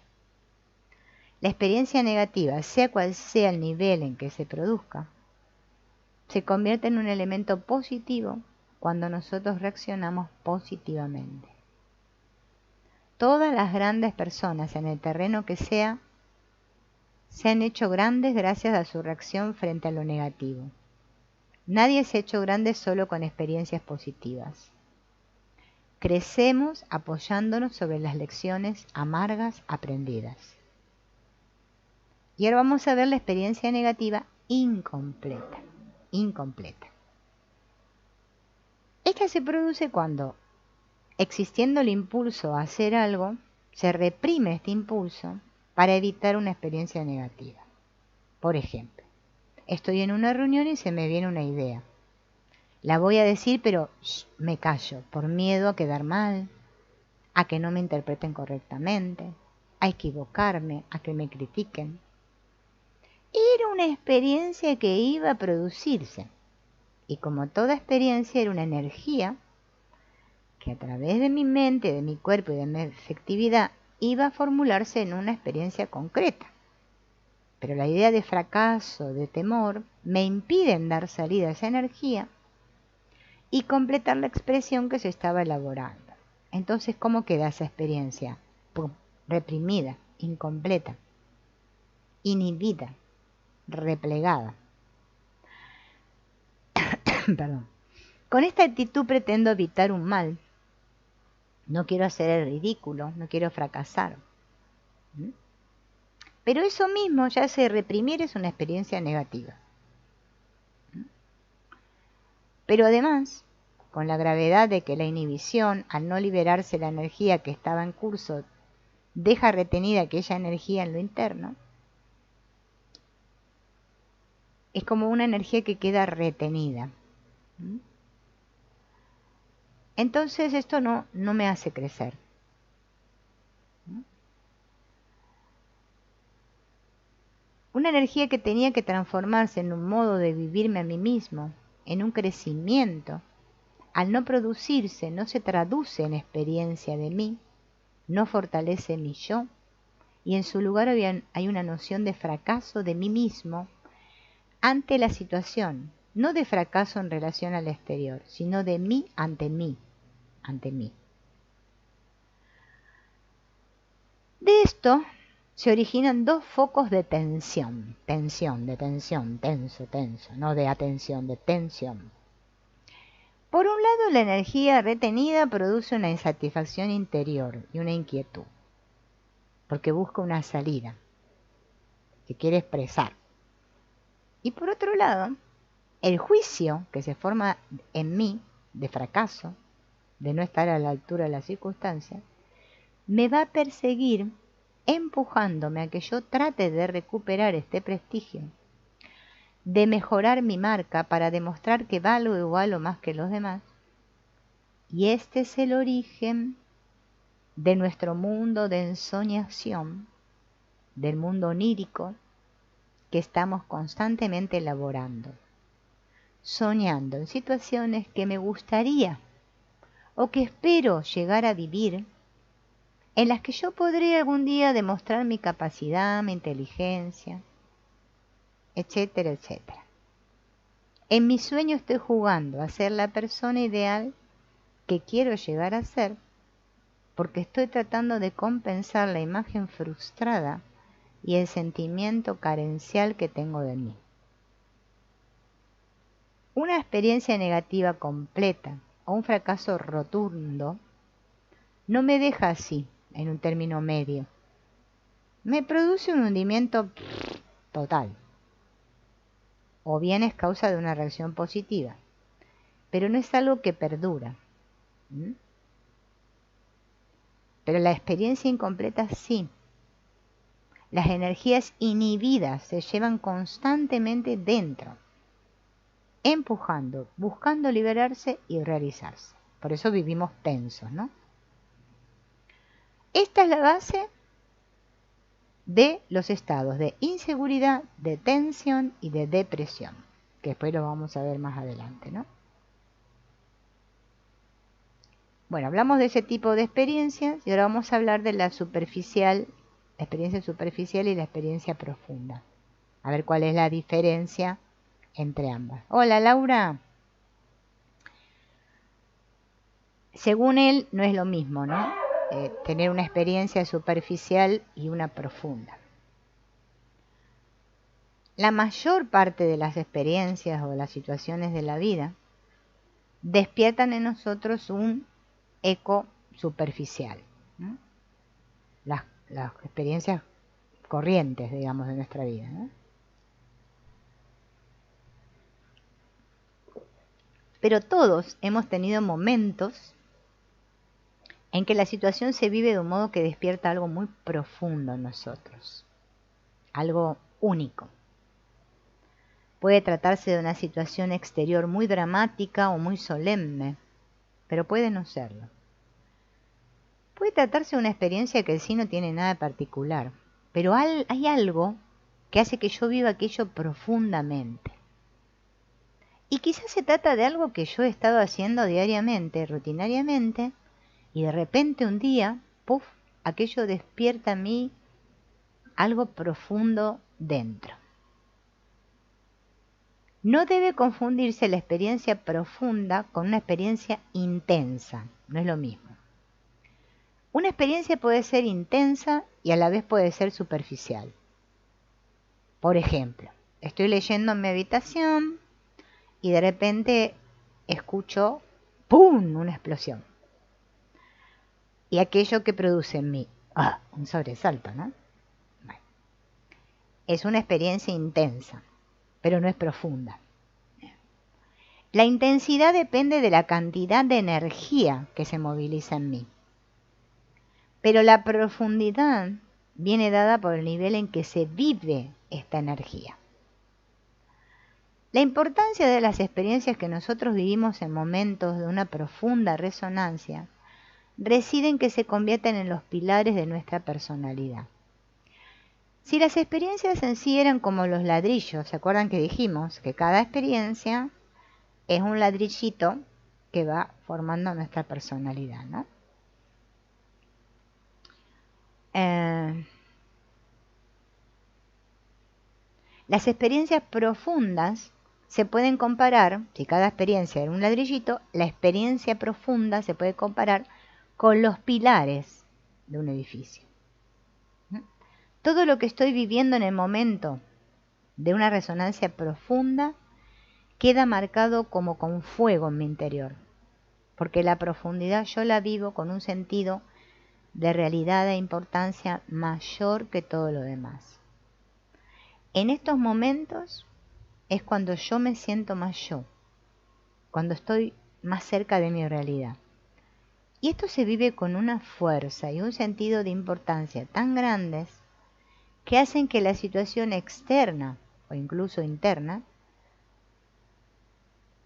La experiencia negativa, sea cual sea el nivel en que se produzca, se convierte en un elemento positivo cuando nosotros reaccionamos positivamente. Todas las grandes personas en el terreno que sea, se han hecho grandes gracias a su reacción frente a lo negativo. Nadie se ha hecho grande solo con experiencias positivas. Crecemos apoyándonos sobre las lecciones amargas aprendidas. Y ahora vamos a ver la experiencia negativa incompleta. Esta se produce cuando, existiendo el impulso a hacer algo, se reprime este impulso para evitar una experiencia negativa. Por ejemplo, estoy en una reunión y se me viene una idea. La voy a decir, pero me callo, por miedo a quedar mal, a que no me interpreten correctamente, a equivocarme, a que me critiquen. Era una experiencia que iba a producirse. Y como toda experiencia era una energía que a través de mi mente, de mi cuerpo y de mi efectividad iba a formularse en una experiencia concreta. Pero la idea de fracaso, de temor, me impiden dar salida a esa energía y completar la expresión que se estaba elaborando. Entonces, ¿cómo queda esa experiencia? Pum, reprimida, incompleta, inhibida, replegada. Perdón. Con esta actitud pretendo evitar un mal. No quiero hacer el ridículo, no quiero fracasar. Pero eso mismo, ya se reprimir, es una experiencia negativa. Pero además, con la gravedad de que la inhibición, al no liberarse la energía que estaba en curso, deja retenida aquella energía en lo interno, es como una energía que queda retenida. Entonces esto no me hace crecer. Una energía que tenía que transformarse en un modo de vivirme a mí mismo, en un crecimiento, al no producirse, no se traduce en experiencia de mí, no fortalece mi yo, y en su lugar hay una noción de fracaso de mí mismo ante la situación, no de fracaso en relación al exterior, sino de mí ante mí, ante mí. De esto se originan dos focos de tensión, tenso, no de atención, de tensión. Por un lado, la energía retenida produce una insatisfacción interior y una inquietud, porque busca una salida, que quiere expresar. Y por otro lado, el juicio que se forma en mí de fracaso, de no estar a la altura de las circunstancias, me va a perseguir empujándome a que yo trate de recuperar este prestigio, de mejorar mi marca para demostrar que valgo igual o más que los demás. Y este es el origen de nuestro mundo de ensoñación, del mundo onírico que estamos constantemente elaborando, soñando en situaciones que me gustaría o que espero llegar a vivir, en las que yo podré algún día demostrar mi capacidad, mi inteligencia, etcétera, etcétera. En mi sueño estoy jugando a ser la persona ideal que quiero llegar a ser, porque estoy tratando de compensar la imagen frustrada y el sentimiento carencial que tengo de mí. Una experiencia negativa completa o un fracaso rotundo no me deja así, en un término medio. Me produce un hundimiento total. O bien es causa de una reacción positiva, pero no es algo que perdura. ¿Mm? Pero la experiencia incompleta sí. Las energías inhibidas se llevan constantemente dentro, empujando, buscando liberarse y realizarse. Por eso vivimos tensos, ¿no? Esta es la base de los estados de inseguridad, de tensión y de depresión, que después lo vamos a ver más adelante, ¿no? Bueno, hablamos de ese tipo de experiencias y ahora vamos a hablar de la superficial, la experiencia superficial y la experiencia profunda. A ver cuál es la diferencia entre ambas. Hola, Laura. Según él, no es lo mismo, ¿no? Tener una experiencia superficial y una profunda. La mayor parte de las experiencias o las situaciones de la vida despiertan en nosotros un eco superficial, ¿no? Las experiencias corrientes, digamos, de nuestra vida, ¿no? Pero todos hemos tenido momentos en que la situación se vive de un modo que despierta algo muy profundo en nosotros, algo único. Puede tratarse de una situación exterior muy dramática o muy solemne, pero puede no serlo. Puede tratarse de una experiencia que en sí no tiene nada particular, pero hay algo que hace que yo viva aquello profundamente. Y quizás se trata de algo que yo he estado haciendo diariamente, rutinariamente, y de repente un día, ¡puf!, aquello despierta en mí algo profundo dentro. No debe confundirse la experiencia profunda con una experiencia intensa, no es lo mismo. Una experiencia puede ser intensa y a la vez puede ser superficial. Por ejemplo, estoy leyendo en mi habitación y de repente escucho ¡pum!, una explosión. Y aquello que produce en mí, un sobresalto, ¿no? Bueno, es una experiencia intensa, pero no es profunda. La intensidad depende de la cantidad de energía que se moviliza en mí. Pero la profundidad viene dada por el nivel en que se vive esta energía. La importancia de las experiencias que nosotros vivimos en momentos de una profunda resonancia reside en que se convierten en los pilares de nuestra personalidad. Si las experiencias en sí eran como los ladrillos, ¿se acuerdan que dijimos que cada experiencia es un ladrillito que va formando nuestra personalidad, ¿no? Las experiencias profundas se pueden comparar, si cada experiencia era un ladrillito, la experiencia profunda se puede comparar con los pilares de un edificio. Todo lo que estoy viviendo en el momento de una resonancia profunda queda marcado como con fuego en mi interior, porque la profundidad yo la vivo con un sentido de realidad e importancia mayor que todo lo demás. En estos momentos es cuando yo me siento más yo, cuando estoy más cerca de mi realidad. Y esto se vive con una fuerza y un sentido de importancia tan grandes que hacen que la situación externa o incluso interna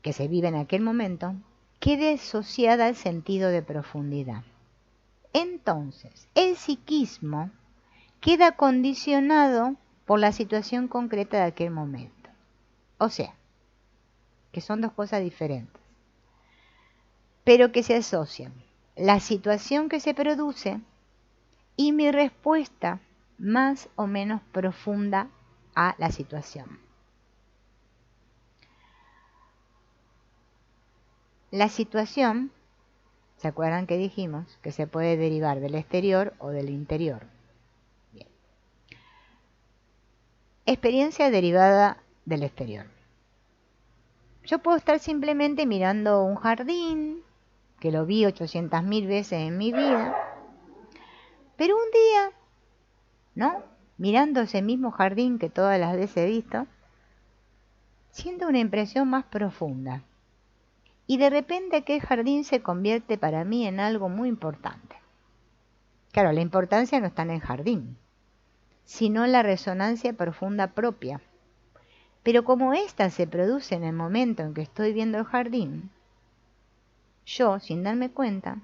que se vive en aquel momento quede asociada al sentido de profundidad. Entonces, el psiquismo queda condicionado por la situación concreta de aquel momento. O sea, que son dos cosas diferentes, pero que se asocian. La situación que se produce y mi respuesta más o menos profunda a la situación. La situación, ¿se acuerdan que dijimos que se puede derivar del exterior o del interior? Bien. Experiencia derivada del exterior. Yo puedo estar simplemente mirando un jardín, que lo vi 800.000 veces en mi vida, pero un día, ¿no? Mirando ese mismo jardín que todas las veces he visto, siento una impresión más profunda. Y de repente aquel jardín se convierte para mí en algo muy importante. Claro, la importancia no está en el jardín, sino en la resonancia profunda propia. Pero como ésta se produce en el momento en que estoy viendo el jardín, yo, sin darme cuenta,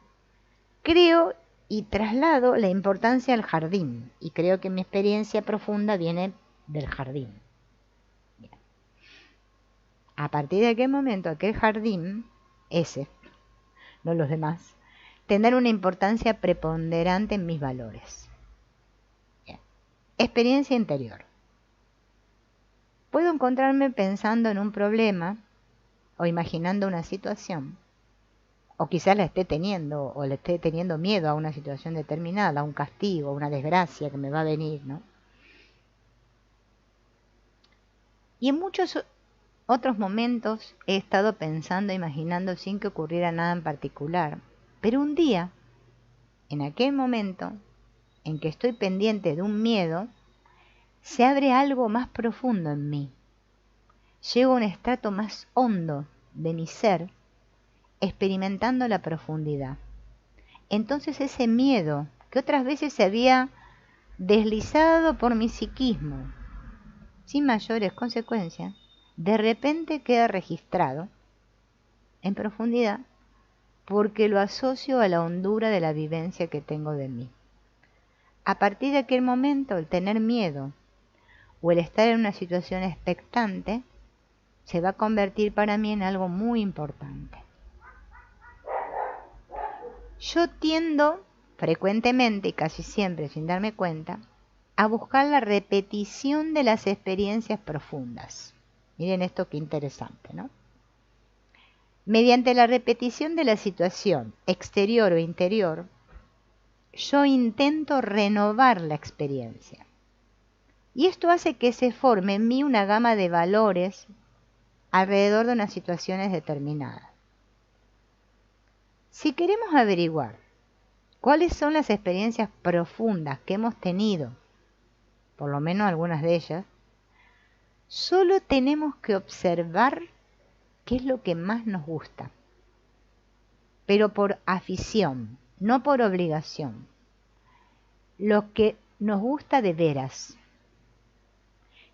creo y traslado la importancia al jardín. Y creo que mi experiencia profunda viene del jardín. Bien. A partir de aquel momento, aquel jardín, ese, no los demás, tendrán una importancia preponderante en mis valores. Bien. Experiencia interior. Puedo encontrarme pensando en un problema o imaginando una situación, o quizás la esté teniendo, o le esté teniendo miedo a una situación determinada, a un castigo, a una desgracia que me va a venir, ¿no? Y en muchos otros momentos he estado pensando, imaginando sin que ocurriera nada en particular, pero un día, en aquel momento en que estoy pendiente de un miedo, se abre algo más profundo en mí. Llego a un estrato más hondo de mi ser, experimentando la profundidad. Entonces ese miedo, que otras veces se había deslizado por mi psiquismo, sin mayores consecuencias, de repente queda registrado en profundidad porque lo asocio a la hondura de la vivencia que tengo de mí. A partir de aquel momento, el tener miedo o el estar en una situación expectante se va a convertir para mí en algo muy importante. Yo tiendo frecuentemente y casi siempre sin darme cuenta a buscar la repetición de las experiencias profundas. Miren esto qué interesante, ¿no? Mediante la repetición de la situación exterior o interior, yo intento renovar la experiencia. Y esto hace que se forme en mí una gama de valores alrededor de unas situaciones determinadas. Si queremos averiguar cuáles son las experiencias profundas que hemos tenido, por lo menos algunas de ellas, solo tenemos que observar qué es lo que más nos gusta, pero por afición, no por obligación. Lo que nos gusta de veras.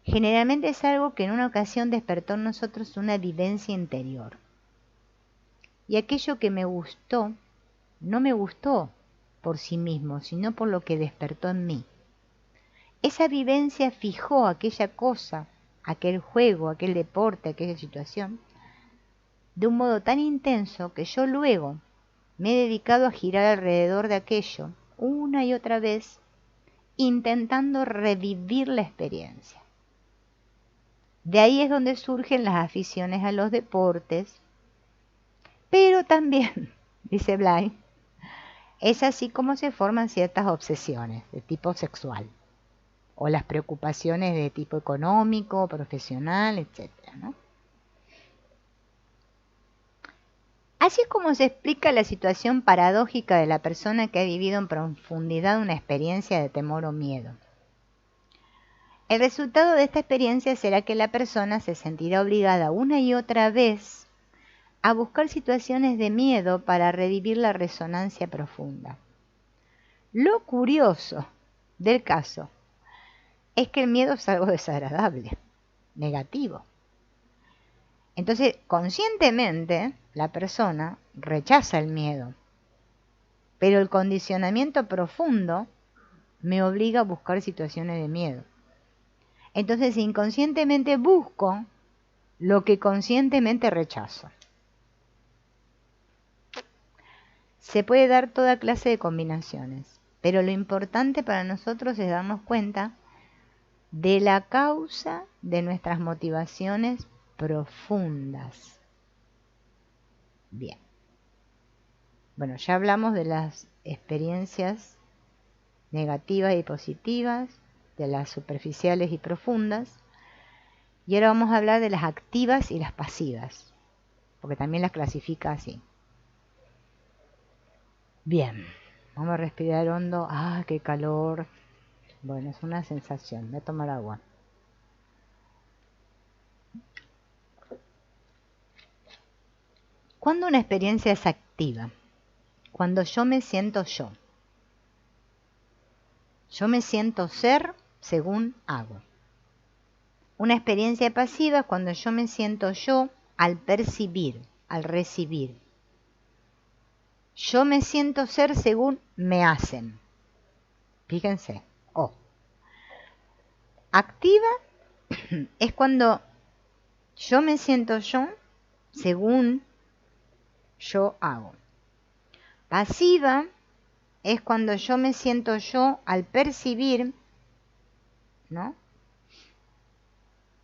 Generalmente es algo que en una ocasión despertó en nosotros una vivencia interior. Y aquello que me gustó, no me gustó por sí mismo, sino por lo que despertó en mí. Esa vivencia fijó aquella cosa, aquel juego, aquel deporte, aquella situación, de un modo tan intenso que yo luego me he dedicado a girar alrededor de aquello una y otra vez, intentando revivir la experiencia. De ahí es donde surgen las aficiones a los deportes, pero también, dice Blay, es así como se forman ciertas obsesiones de tipo sexual, o las preocupaciones de tipo económico, profesional, etc., ¿no? Así es como se explica la situación paradójica de la persona que ha vivido en profundidad una experiencia de temor o miedo. El resultado de esta experiencia será que la persona se sentirá obligada una y otra vez a buscar situaciones de miedo para revivir la resonancia profunda. Lo curioso del caso es que el miedo es algo desagradable, negativo. Entonces, conscientemente, la persona rechaza el miedo, pero el condicionamiento profundo me obliga a buscar situaciones de miedo. Entonces, inconscientemente busco lo que conscientemente rechazo. Se puede dar toda clase de combinaciones, pero lo importante para nosotros es darnos cuenta de la causa de nuestras motivaciones profundas. Bien. Bueno, ya hablamos de las experiencias negativas y positivas, de las superficiales y profundas, y ahora vamos a hablar de las activas y las pasivas, porque también las clasifica así. Bien, vamos a respirar hondo. ¡Ah, qué calor! Bueno, es una sensación. Voy a tomar agua. ¿Cuándo una experiencia es activa? Cuando yo me siento yo. Yo me siento ser según hago. Una experiencia pasiva es cuando yo me siento yo al percibir, al recibir. Yo me siento ser según me hacen. Fíjense. Oh. Activa es cuando yo me siento yo según yo hago. Pasiva es cuando yo me siento yo al percibir, ¿no?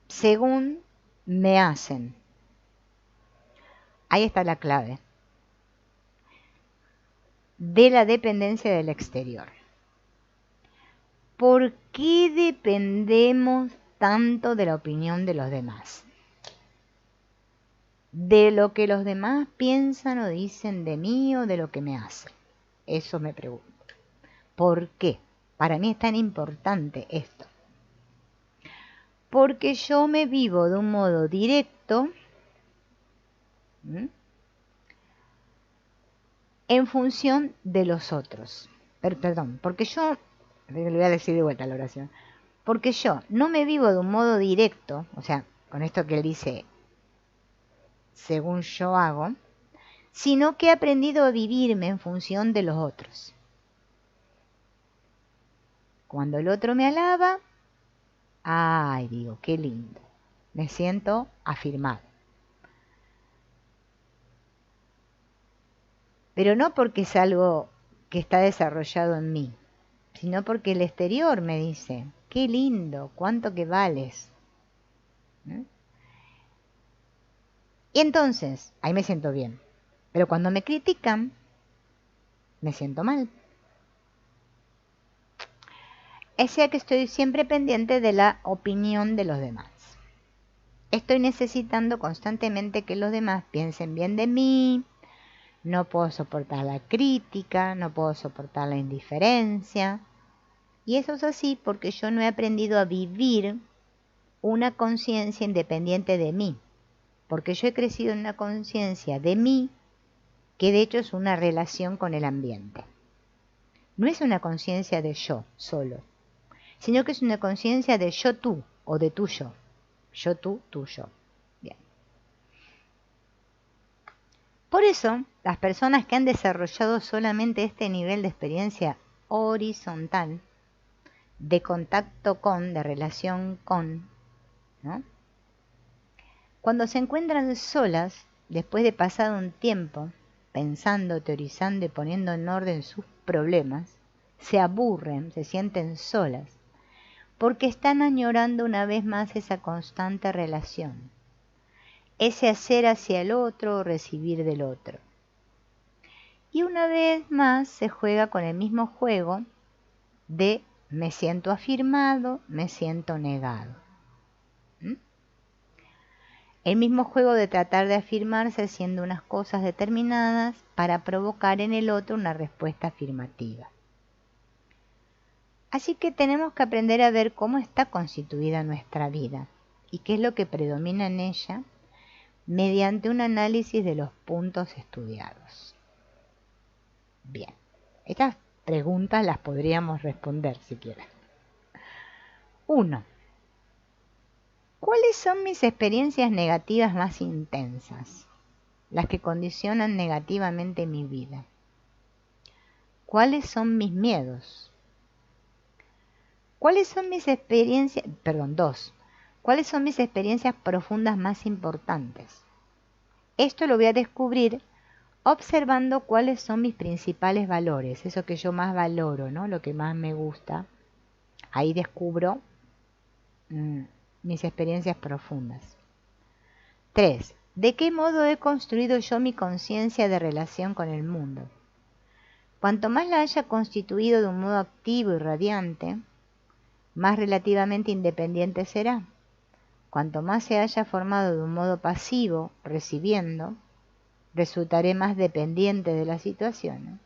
Según me hacen. Ahí está la clave de la dependencia del exterior. ¿Por qué dependemos tanto de la opinión de los demás? De lo que los demás piensan o dicen de mí o de lo que me hacen. Eso me pregunto. ¿Por qué? Para mí es tan importante esto. Porque yo me vivo de un modo directo en función de los otros. Perdón, porque yo, le voy a decir de vuelta la oración, porque yo no me vivo de un modo directo, o sea, con esto que él dice, según yo hago, sino que he aprendido a vivirme en función de los otros. Cuando el otro me alaba, ay, digo, qué lindo, me siento afirmado. Pero no porque es algo que está desarrollado en mí, sino porque el exterior me dice, qué lindo, cuánto que vales. Y entonces, ahí me siento bien. Pero cuando me critican, me siento mal. Es sea que estoy siempre pendiente de la opinión de los demás. Estoy necesitando constantemente que los demás piensen bien de mí. No puedo soportar la crítica, no puedo soportar la indiferencia. Y eso es así porque yo no he aprendido a vivir una conciencia independiente de mí. Porque yo he crecido en una conciencia de mí que de hecho es una relación con el ambiente. No es una conciencia de yo solo, sino que es una conciencia de yo tú o de tú yo. Yo tú, tú yo. Bien. Por eso, las personas que han desarrollado solamente este nivel de experiencia horizontal, de contacto con, de relación con, ¿no? Cuando se encuentran solas, después de pasado un tiempo, pensando, teorizando y poniendo en orden sus problemas, se aburren, se sienten solas, porque están añorando una vez más esa constante relación, ese hacer hacia el otro o recibir del otro. Y una vez más se juega con el mismo juego de me siento afirmado, me siento negado. El mismo juego de tratar de afirmarse haciendo unas cosas determinadas para provocar en el otro una respuesta afirmativa. Así que tenemos que aprender a ver cómo está constituida nuestra vida y qué es lo que predomina en ella mediante un análisis de los puntos estudiados. Bien, estas preguntas las podríamos responder si quieren. 1. ¿Cuáles son mis experiencias negativas más intensas? Las que condicionan negativamente mi vida. ¿Cuáles son mis miedos? ¿Cuáles son mis experiencias, 2. ¿Cuáles son mis experiencias profundas más importantes? Esto lo voy a descubrir observando cuáles son mis principales valores, eso que yo más valoro, ¿no? Lo que más me gusta. Ahí descubro mis experiencias profundas. 3. ¿De qué modo he construido yo mi conciencia de relación con el mundo? Cuanto más la haya constituido de un modo activo y radiante, más relativamente independiente será. Cuanto más se haya formado de un modo pasivo, recibiendo, resultaré más dependiente de las situaciones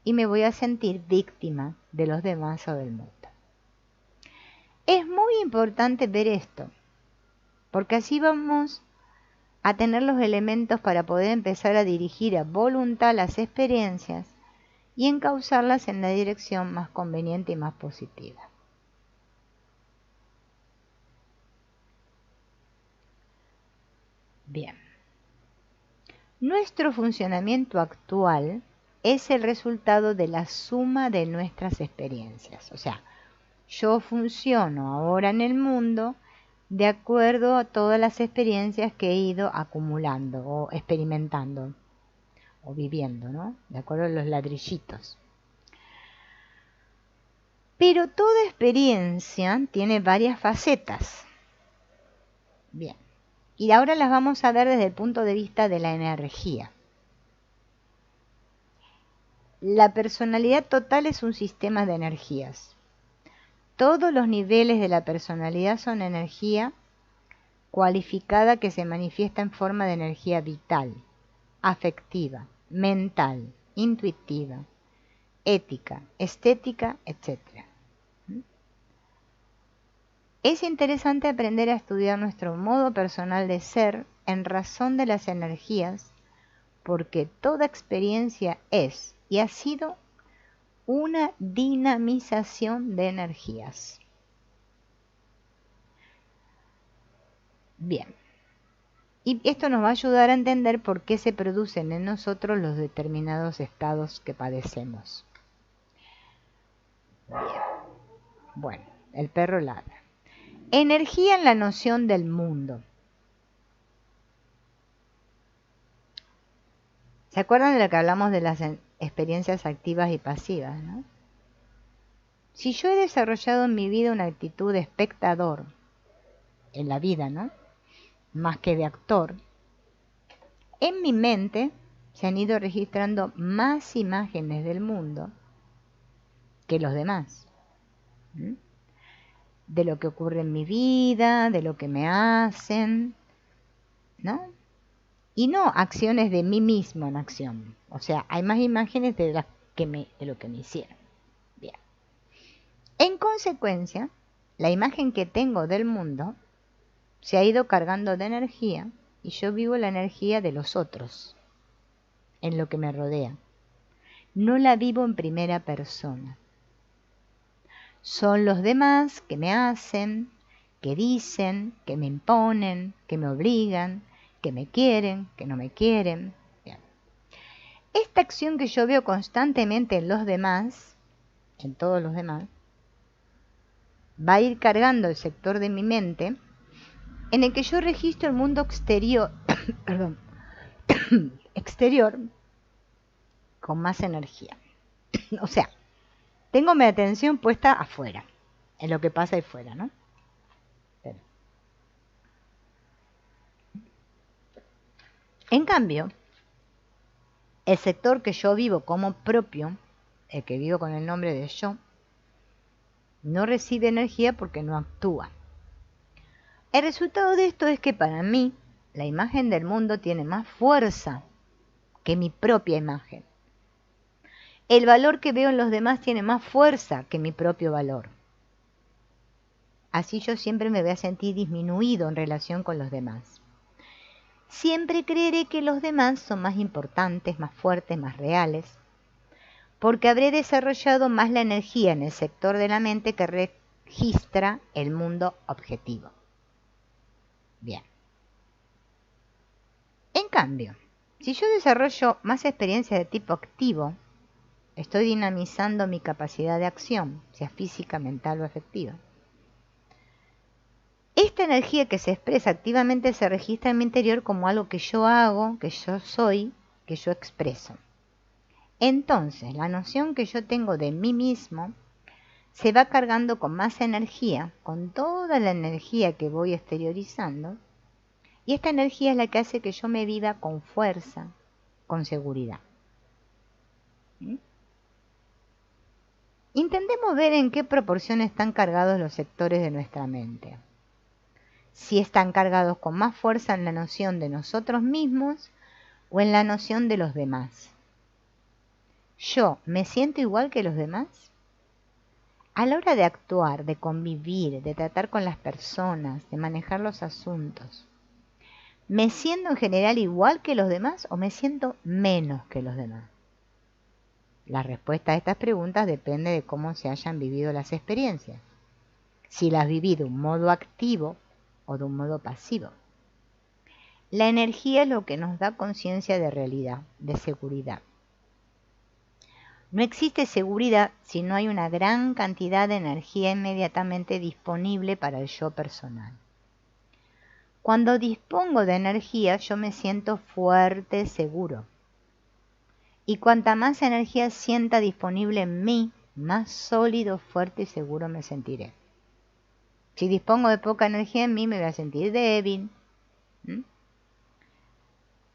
y me voy a sentir víctima de los demás o del mundo. Es muy importante ver esto, porque así vamos a tener los elementos para poder empezar a dirigir a voluntad las experiencias y encauzarlas en la dirección más conveniente y más positiva. Bien. Nuestro funcionamiento actual es el resultado de la suma de nuestras experiencias. O sea, yo funciono ahora en el mundo de acuerdo a todas las experiencias que he ido acumulando o experimentando o viviendo, ¿no? De acuerdo a los ladrillitos. Pero toda experiencia tiene varias facetas. Bien. Y ahora las vamos a ver desde el punto de vista de la energía. La personalidad total es un sistema de energías. Todos los niveles de la personalidad son energía cualificada que se manifiesta en forma de energía vital, afectiva, mental, intuitiva, ética, estética, etc. Es interesante aprender a estudiar nuestro modo personal de ser en razón de las energías, porque toda experiencia es y ha sido una dinamización de energías. Bien, y esto nos va a ayudar a entender por qué se producen en nosotros los determinados estados que padecemos. Bien. Bueno, el perro ladra. Energía en la noción del mundo. ¿Se acuerdan de lo que hablamos de las experiencias activas y pasivas, ¿no? Si yo he desarrollado en mi vida una actitud de espectador, en la vida, ¿no? Más que de actor, en mi mente se han ido registrando más imágenes del mundo que los demás. ¿Mm? De lo que ocurre en mi vida, de lo que me hacen, ¿no? Y no acciones de mí mismo en acción. O sea, hay más imágenes de lo que me hicieron. Bien. En consecuencia, la imagen que tengo del mundo se ha ido cargando de energía y yo vivo la energía de los otros en lo que me rodea. No la vivo en primera persona. Son los demás que me hacen, que dicen, que me imponen, que me obligan, que me quieren, que no me quieren. Bien. Esta acción que yo veo constantemente en los demás, en todos los demás, va a ir cargando el sector de mi mente en el que yo registro el mundo exterior, perdón, exterior con más energía. O sea, tengo mi atención puesta afuera, en lo que pasa ahí fuera, ¿no? Pero. En cambio, el sector que yo vivo como propio, el que vivo con el nombre de yo, no recibe energía porque no actúa. El resultado de esto es que para mí la imagen del mundo tiene más fuerza que mi propia imagen. El valor que veo en los demás tiene más fuerza que mi propio valor. Así yo siempre me voy a sentir disminuido en relación con los demás. Siempre creeré que los demás son más importantes, más fuertes, más reales, porque habré desarrollado más la energía en el sector de la mente que registra el mundo objetivo. Bien. En cambio, si yo desarrollo más experiencias de tipo activo, estoy dinamizando mi capacidad de acción, sea física, mental o afectiva. Esta energía que se expresa activamente se registra en mi interior como algo que yo hago, que yo soy, que yo expreso. Entonces, la noción que yo tengo de mí mismo se va cargando con más energía, con toda la energía que voy exteriorizando, y esta energía es la que hace que yo me viva con fuerza, con seguridad. ¿Mm? Intentemos ver en qué proporción están cargados los sectores de nuestra mente. Si están cargados con más fuerza en la noción de nosotros mismos o en la noción de los demás. ¿Yo me siento igual que los demás? A la hora de actuar, de convivir, de tratar con las personas, de manejar los asuntos, ¿me siento en general igual que los demás o me siento menos que los demás? La respuesta a estas preguntas depende de cómo se hayan vivido las experiencias. Si las viví de un modo activo o de un modo pasivo. La energía es lo que nos da conciencia de realidad, de seguridad. No existe seguridad si no hay una gran cantidad de energía inmediatamente disponible para el yo personal. Cuando dispongo de energía, yo me siento fuerte, seguro. Y cuanta más energía sienta disponible en mí, más sólido, fuerte y seguro me sentiré. Si dispongo de poca energía en mí, me voy a sentir débil.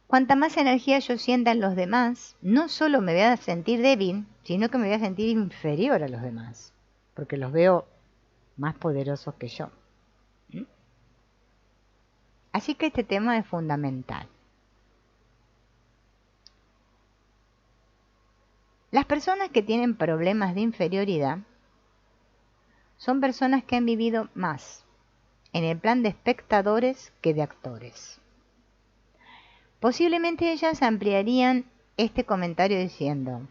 Cuanta más energía yo sienta en los demás, no solo me voy a sentir débil, sino que me voy a sentir inferior a los demás, porque los veo más poderosos que yo. Así que este tema es fundamental. Las personas que tienen problemas de inferioridad son personas que han vivido más en el plan de espectadores que de actores. Posiblemente ellas ampliarían este comentario diciendo,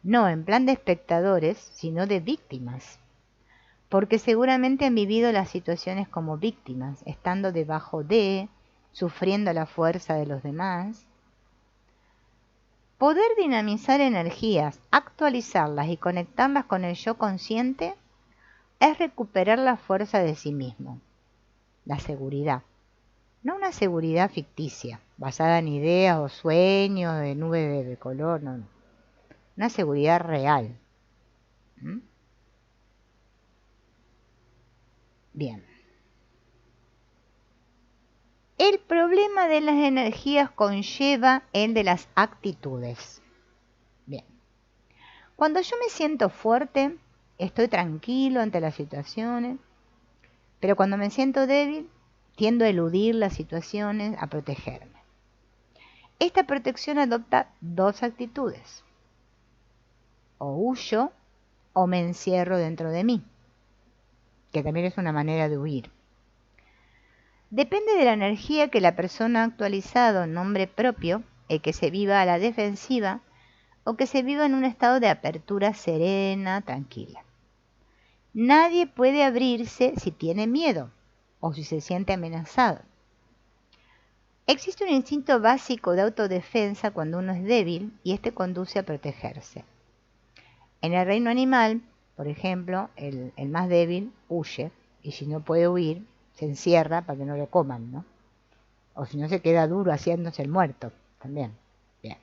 no en plan de espectadores, sino de víctimas, porque seguramente han vivido las situaciones como víctimas, estando debajo de, sufriendo la fuerza de los demás. Poder dinamizar energías, actualizarlas y conectarlas con el yo consciente es recuperar la fuerza de sí mismo, la seguridad. No una seguridad ficticia, basada en ideas o sueños de nubes de color, no. Una seguridad real. Bien. El problema de las energías conlleva el de las actitudes. Bien. Cuando yo me siento fuerte, estoy tranquilo ante las situaciones, pero cuando me siento débil, tiendo a eludir las situaciones, a protegerme. Esta protección adopta dos actitudes. O huyo o me encierro dentro de mí, que también es una manera de huir. Depende de la energía que la persona ha actualizado en nombre propio, el que se viva a la defensiva o que se viva en un estado de apertura serena, tranquila. Nadie puede abrirse si tiene miedo o si se siente amenazado. Existe un instinto básico de autodefensa cuando uno es débil y este conduce a protegerse. En el reino animal, por ejemplo, el más débil huye y si no puede huir, se encierra para que no lo coman, ¿no? O si no se queda duro haciéndose el muerto también. Bien.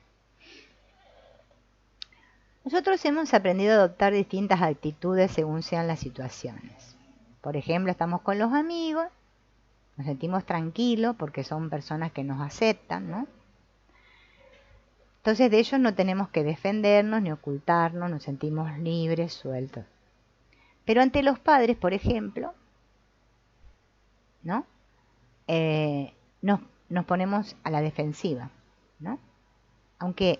Nosotros hemos aprendido a adoptar distintas actitudes según sean las situaciones. Por ejemplo, estamos con los amigos, nos sentimos tranquilos porque son personas que nos aceptan, ¿no? Entonces de ellos no tenemos que defendernos ni ocultarnos, nos sentimos libres, sueltos. Pero ante los padres, por ejemplo, ¿no? Nos ponemos a la defensiva, ¿no? Aunque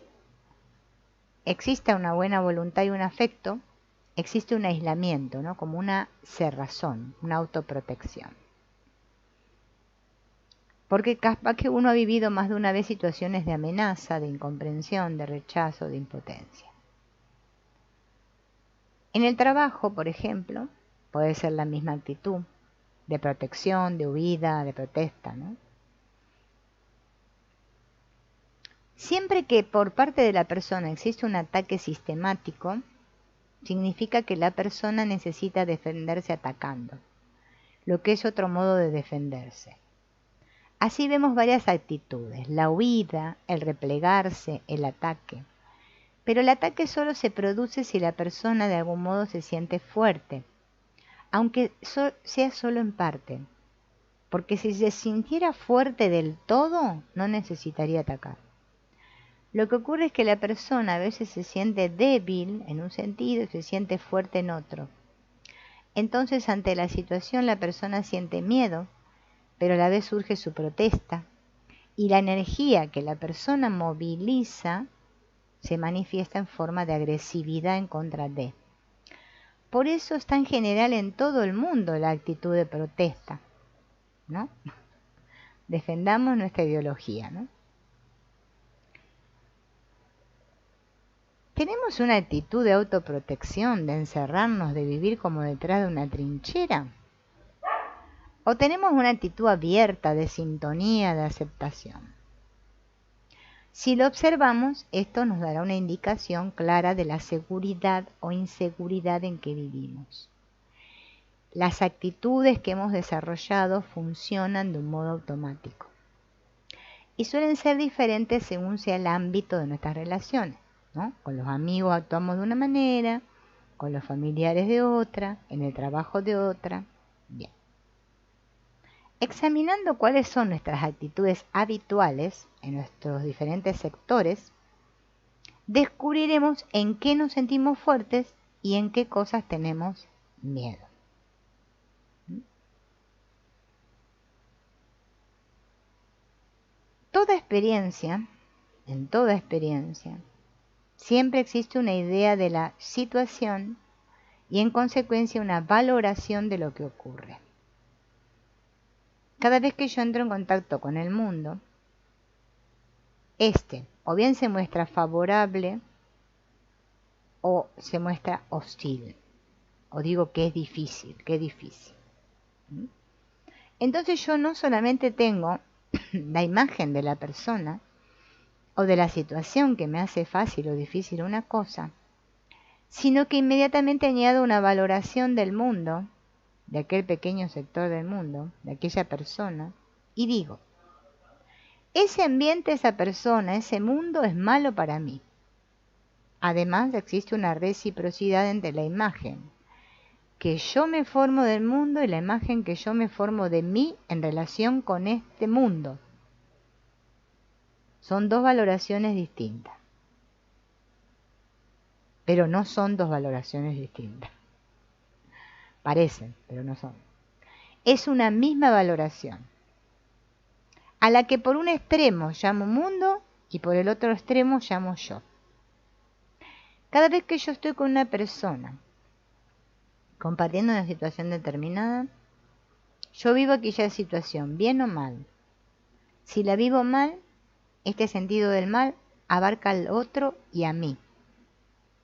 exista una buena voluntad y un afecto, existe un aislamiento, ¿no? Como una cerrazón, una autoprotección. Porque capaz que uno ha vivido más de una vez situaciones de amenaza, de incomprensión, de rechazo, de impotencia. En el trabajo, por ejemplo, puede ser la misma actitud, de protección, de huida, de protesta, ¿no? Siempre que por parte de la persona existe un ataque sistemático, significa que la persona necesita defenderse atacando, lo que es otro modo de defenderse. Así vemos varias actitudes, la huida, el replegarse, el ataque. Pero el ataque solo se produce si la persona de algún modo se siente fuerte, aunque sea solo en parte, porque si se sintiera fuerte del todo, no necesitaría atacar. Lo que ocurre es que la persona a veces se siente débil en un sentido y se siente fuerte en otro. Entonces, ante la situación, la persona siente miedo, pero a la vez surge su protesta. Y la energía que la persona moviliza se manifiesta en forma de agresividad en contra de. Por eso es tan general en todo el mundo la actitud de protesta, ¿no? Defendamos nuestra ideología, ¿no? ¿Tenemos una actitud de autoprotección, de encerrarnos, de vivir como detrás de una trinchera? ¿O tenemos una actitud abierta, de sintonía, de aceptación? Si lo observamos, esto nos dará una indicación clara de la seguridad o inseguridad en que vivimos. Las actitudes que hemos desarrollado funcionan de un modo automático y suelen ser diferentes según sea el ámbito de nuestras relaciones, ¿no? Con los amigos actuamos de una manera, con los familiares de otra, en el trabajo de otra. Bien. Examinando cuáles son nuestras actitudes habituales en nuestros diferentes sectores, descubriremos en qué nos sentimos fuertes y en qué cosas tenemos miedo. En toda experiencia, siempre existe una idea de la situación y en consecuencia una valoración de lo que ocurre. Cada vez que yo entro en contacto con el mundo, o bien se muestra favorable o se muestra hostil, o digo que es difícil, Entonces yo no solamente tengo la imagen de la persona o de la situación que me hace fácil o difícil una cosa, sino que inmediatamente añado una valoración del mundo, de aquel pequeño sector del mundo, de aquella persona, y digo, ese ambiente, esa persona, ese mundo es malo para mí. Además, existe una reciprocidad entre la imagen que yo me formo del mundo y la imagen que yo me formo de mí en relación con este mundo. Son dos valoraciones distintas, pero no son dos valoraciones distintas. Parecen, pero no son. Es una misma valoración, a la que por un extremo llamo mundo y por el otro extremo llamo yo. Cada vez que yo estoy con una persona compartiendo una situación determinada, yo vivo aquella situación, bien o mal. Si la vivo mal, este sentido del mal abarca al otro y a mí.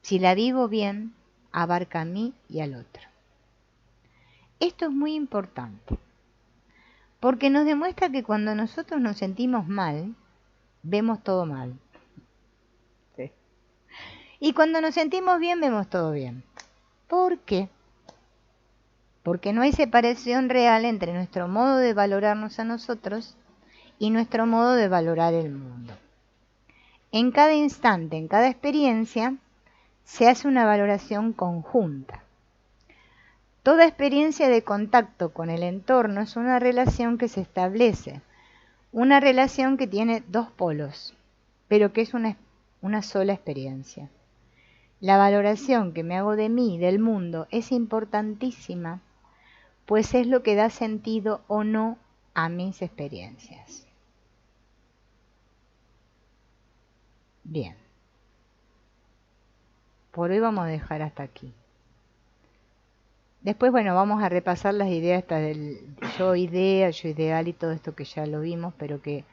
Si la vivo bien, abarca a mí y al otro. Esto es muy importante, porque nos demuestra que cuando nosotros nos sentimos mal, vemos todo mal. Sí. Y cuando nos sentimos bien, vemos todo bien. ¿Por qué? Porque no hay separación real entre nuestro modo de valorarnos a nosotros y nuestro modo de valorar el mundo. En cada instante, en cada experiencia, se hace una valoración conjunta. Toda experiencia de contacto con el entorno es una relación que se establece, una relación que tiene dos polos, pero que es una sola experiencia. La valoración que me hago de mí, del mundo, es importantísima, pues es lo que da sentido o no a mis experiencias. Bien, por hoy vamos a dejar hasta aquí. Después, bueno, vamos a repasar las ideas estas del yo ideal y todo esto que ya lo vimos, pero que